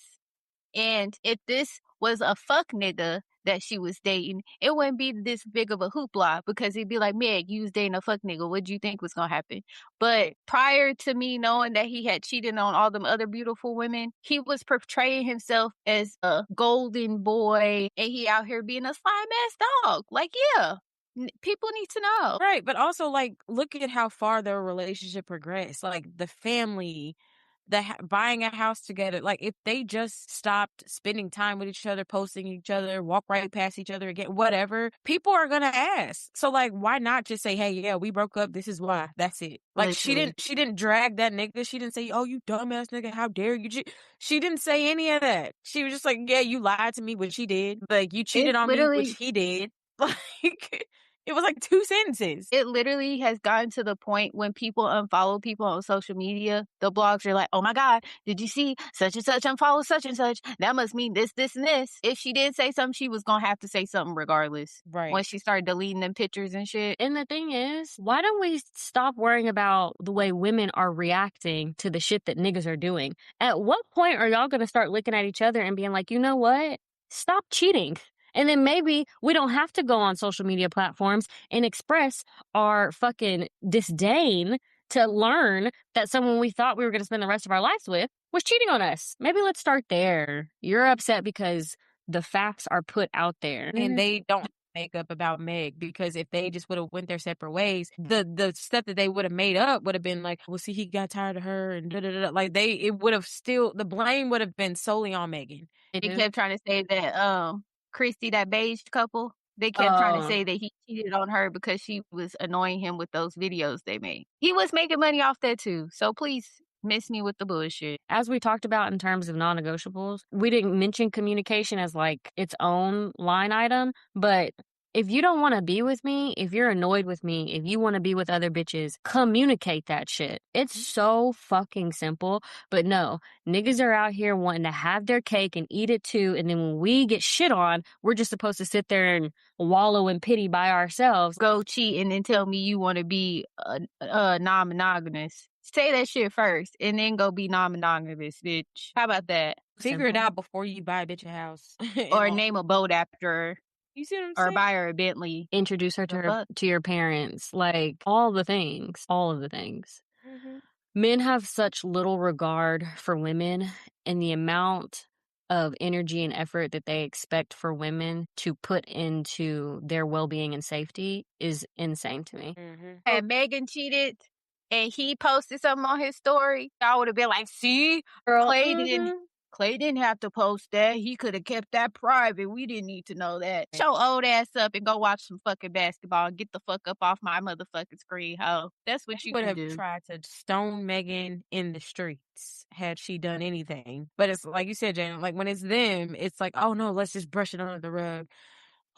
And if this was a fuck nigga that she was dating, it wouldn't be this big of a hoopla because he'd be like, Meg, you was dating a fuck nigga. What do you think was going to happen? But prior to me knowing that he had cheated on all them other beautiful women, he was portraying himself as a golden boy and he out here being a slime ass dog. Like, yeah. People need to know. Right, but also, like, look at how far their relationship progressed. Like, the family, buying a house together. Like, if they just stopped spending time with each other, posting each other, walk right past each other again, whatever, people are gonna ask. So like, why not just say, hey, yeah, we broke up, this is why, that's it. Like, Literally. she didn't drag that nigga. She didn't say, oh, you dumbass nigga, how dare you. She didn't say any of that. She was just like, yeah, you lied to me, which he did. Like, you cheated on me, which he did. Like, it was like 2 sentences. It literally has gotten to the point when people unfollow people on social media, the blogs are like, oh my God, did you see such and such unfollow such and such? That must mean this, this, and this. If she did say something, she was going to have to say something regardless. Right. Once she started deleting them pictures and shit. And the thing is, why don't we stop worrying about the way women are reacting to the shit that niggas are doing? At what point are y'all going to start looking at each other and being like, you know what? Stop cheating. And then maybe we don't have to go on social media platforms and express our fucking disdain to learn that someone we thought we were going to spend the rest of our lives with was cheating on us. Maybe let's start there. You're upset because the facts are put out there. And they don't make up about Meg, because if they just would have went their separate ways, the stuff that they would have made up would have been like, well, see, he got tired of her and like it would have still, the blame would have been solely on Megan. They kept trying to say that Christy, that beige couple, they kept trying to say that he cheated on her because she was annoying him with those videos they made. He was making money off that too. So please miss me with the bullshit. As we talked about in terms of non-negotiables, we didn't mention communication as like its own line item, but if you don't want to be with me, if you're annoyed with me, if you want to be with other bitches, communicate that shit. It's so fucking simple. But no, niggas are out here wanting to have their cake and eat it too. And then when we get shit on, we're just supposed to sit there and wallow in pity by ourselves. Go cheat and then tell me you want to be non-monogamous. Say that shit first and then go be non-monogamous, bitch. How about that? Figure it out before you buy a bitch a house. Or name a boat after her. You see what I'm or saying? buy her a Bentley. Introduce her to your parents. Like, all the things. All of the things. Mm-hmm. Men have such little regard for women, and the amount of energy and effort that they expect for women to put into their well-being and safety is insane to me. Mm-hmm. And Megan cheated and he posted something on his story, I would have been like, see, Girl, Clay didn't have to post that. He could have kept that private. We didn't need to know that. Shut your old ass up and go watch some fucking basketball and get the fuck up off my motherfucking screen, ho. That's what you would can have do. tried to stone Megan in the streets had she done anything. But it's like you said, Jane, like when it's them, it's like, oh no, let's just brush it under the rug.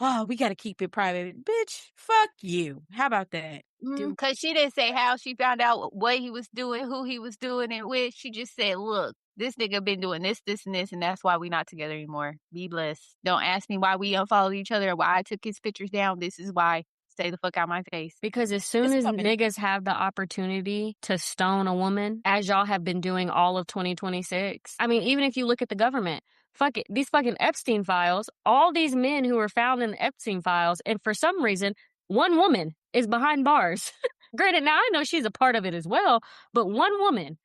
Oh, we got to keep it private. Bitch, fuck you. How about that? Because she didn't say how she found out what he was doing, who he was doing it with. She just said, look, this nigga been doing this, this, and this, and that's why we not together anymore. Be blessed. Don't ask me why we unfollowed each other or why I took his pictures down. This is why. Stay the fuck out my face. Because as soon as niggas have the opportunity to stone a woman, as y'all have been doing all of 2026, I mean, even if you look at the government, fuck it, these fucking Epstein files, all these men who were found in the Epstein files, and for some reason, one woman is behind bars. Granted, now I know she's a part of it as well, but one woman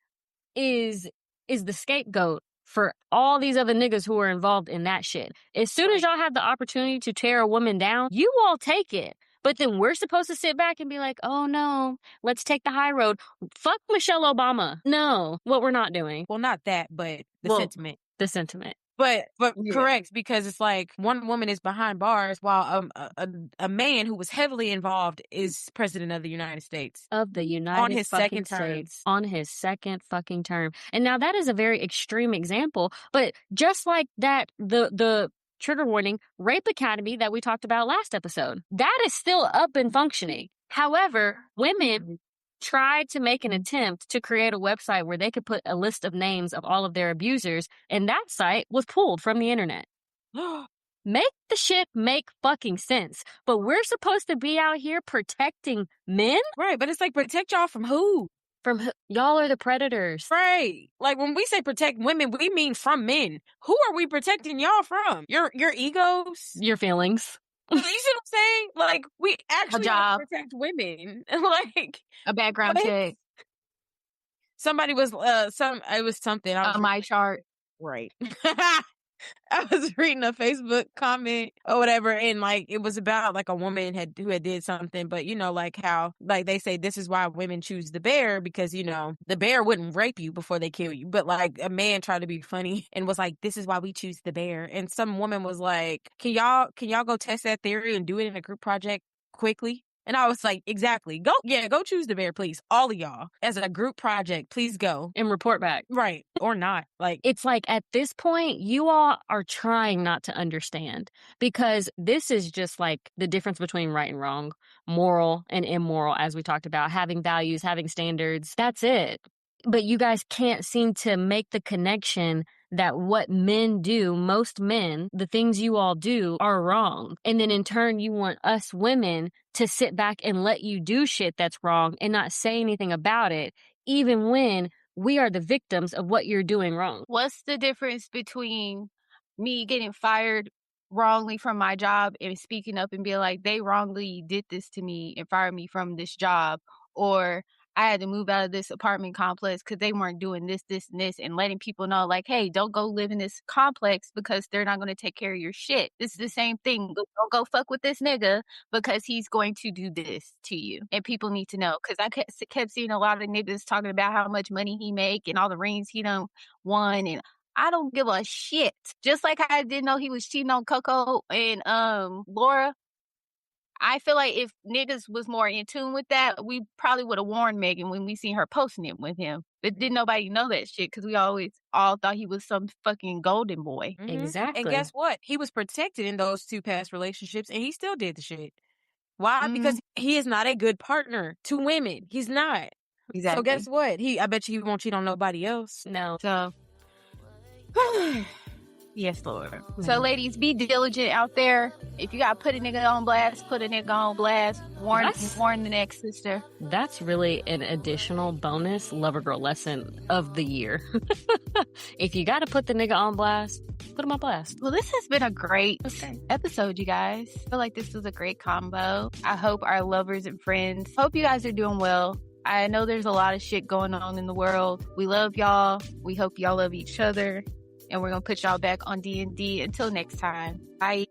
is the scapegoat for all these other niggas who are involved in that shit. As soon as y'all have the opportunity to tear a woman down, you all take it. But then we're supposed to sit back and be like, oh no, let's take the high road. Fuck Michelle Obama. No, what we're not doing. Well, not that, but the sentiment. The sentiment. But correct, because it's like one woman is behind bars while a man who was heavily involved is president of the United States. Of the United on his second States. On his second fucking term. And now that is a very extreme example, but just like that, the trigger warning, Rape Academy that we talked about last episode, that is still up and functioning. However, women tried to make an attempt to create a website where they could put a list of names of all of their abusers, and that site was pulled from the internet. Make the shit make fucking sense. But we're supposed to be out here protecting men? Right, but it's like, protect y'all from who? From y'all are the predators. Right. Like when we say protect women, we mean from men. Who are we protecting y'all from? Your egos? Your feelings. You see what I'm saying? Like, we actually have to protect women. Like a background check. Somebody was it was something. On my chart. Right. I was reading a Facebook comment or whatever, and like it was about like a woman who had did something, but you know, like how like they say this is why women choose the bear, because you know the bear wouldn't rape you before they kill you, but like a man tried to be funny and was like, this is why we choose the bear, and some woman was like, can y'all go test that theory and do it in a group project quickly? And I was like, exactly. Go choose the bear, please. All of y'all. As a group project, please go. And report back. Right. Or not. Like, it's like at this point, you all are trying not to understand, because this is just like the difference between right and wrong, moral and immoral, as we talked about, having values, having standards. That's it. But you guys can't seem to make the connection that what men do, most men, the things you all do are wrong. And then in turn, you want us women to sit back and let you do shit that's wrong and not say anything about it, even when we are the victims of what you're doing wrong. What's the difference between me getting fired wrongly from my job and speaking up and being like, they wrongly did this to me and fired me from this job, or I had to move out of this apartment complex because they weren't doing this, this, and this, and letting people know, like, hey, don't go live in this complex because they're not going to take care of your shit. This is the same thing. Don't go fuck with this nigga because he's going to do this to you. And people need to know, because I kept seeing a lot of niggas talking about how much money he make and all the rings he done won, and I don't give a shit. Just like I didn't know he was cheating on Coco and Laura. I feel like if niggas was more in tune with that, we probably would have warned Megan when we seen her posting it with him. But didn't nobody know that shit because we always all thought he was some fucking golden boy. Mm-hmm. Exactly. And guess what? He was protected in those 2 past relationships, and he still did the shit. Why? Mm-hmm. Because he is not a good partner to women. He's not. Exactly. So guess what? I bet you he won't cheat on nobody else. No. So... Yes, Lord. Mm-hmm. So, ladies, be diligent out there. If you got to put a nigga on blast, put a nigga on blast. Warn the next sister. That's really an additional bonus lover girl lesson of the year. If you got to put the nigga on blast, put him on blast. Well, this has been a great episode, you guys. I feel like this was a great combo. I hope our lovers and friends, hope you guys are doing well. I know there's a lot of shit going on in the world. We love y'all. We hope y'all love each other. And we're going to put y'all back on D&D. Until next time. Bye.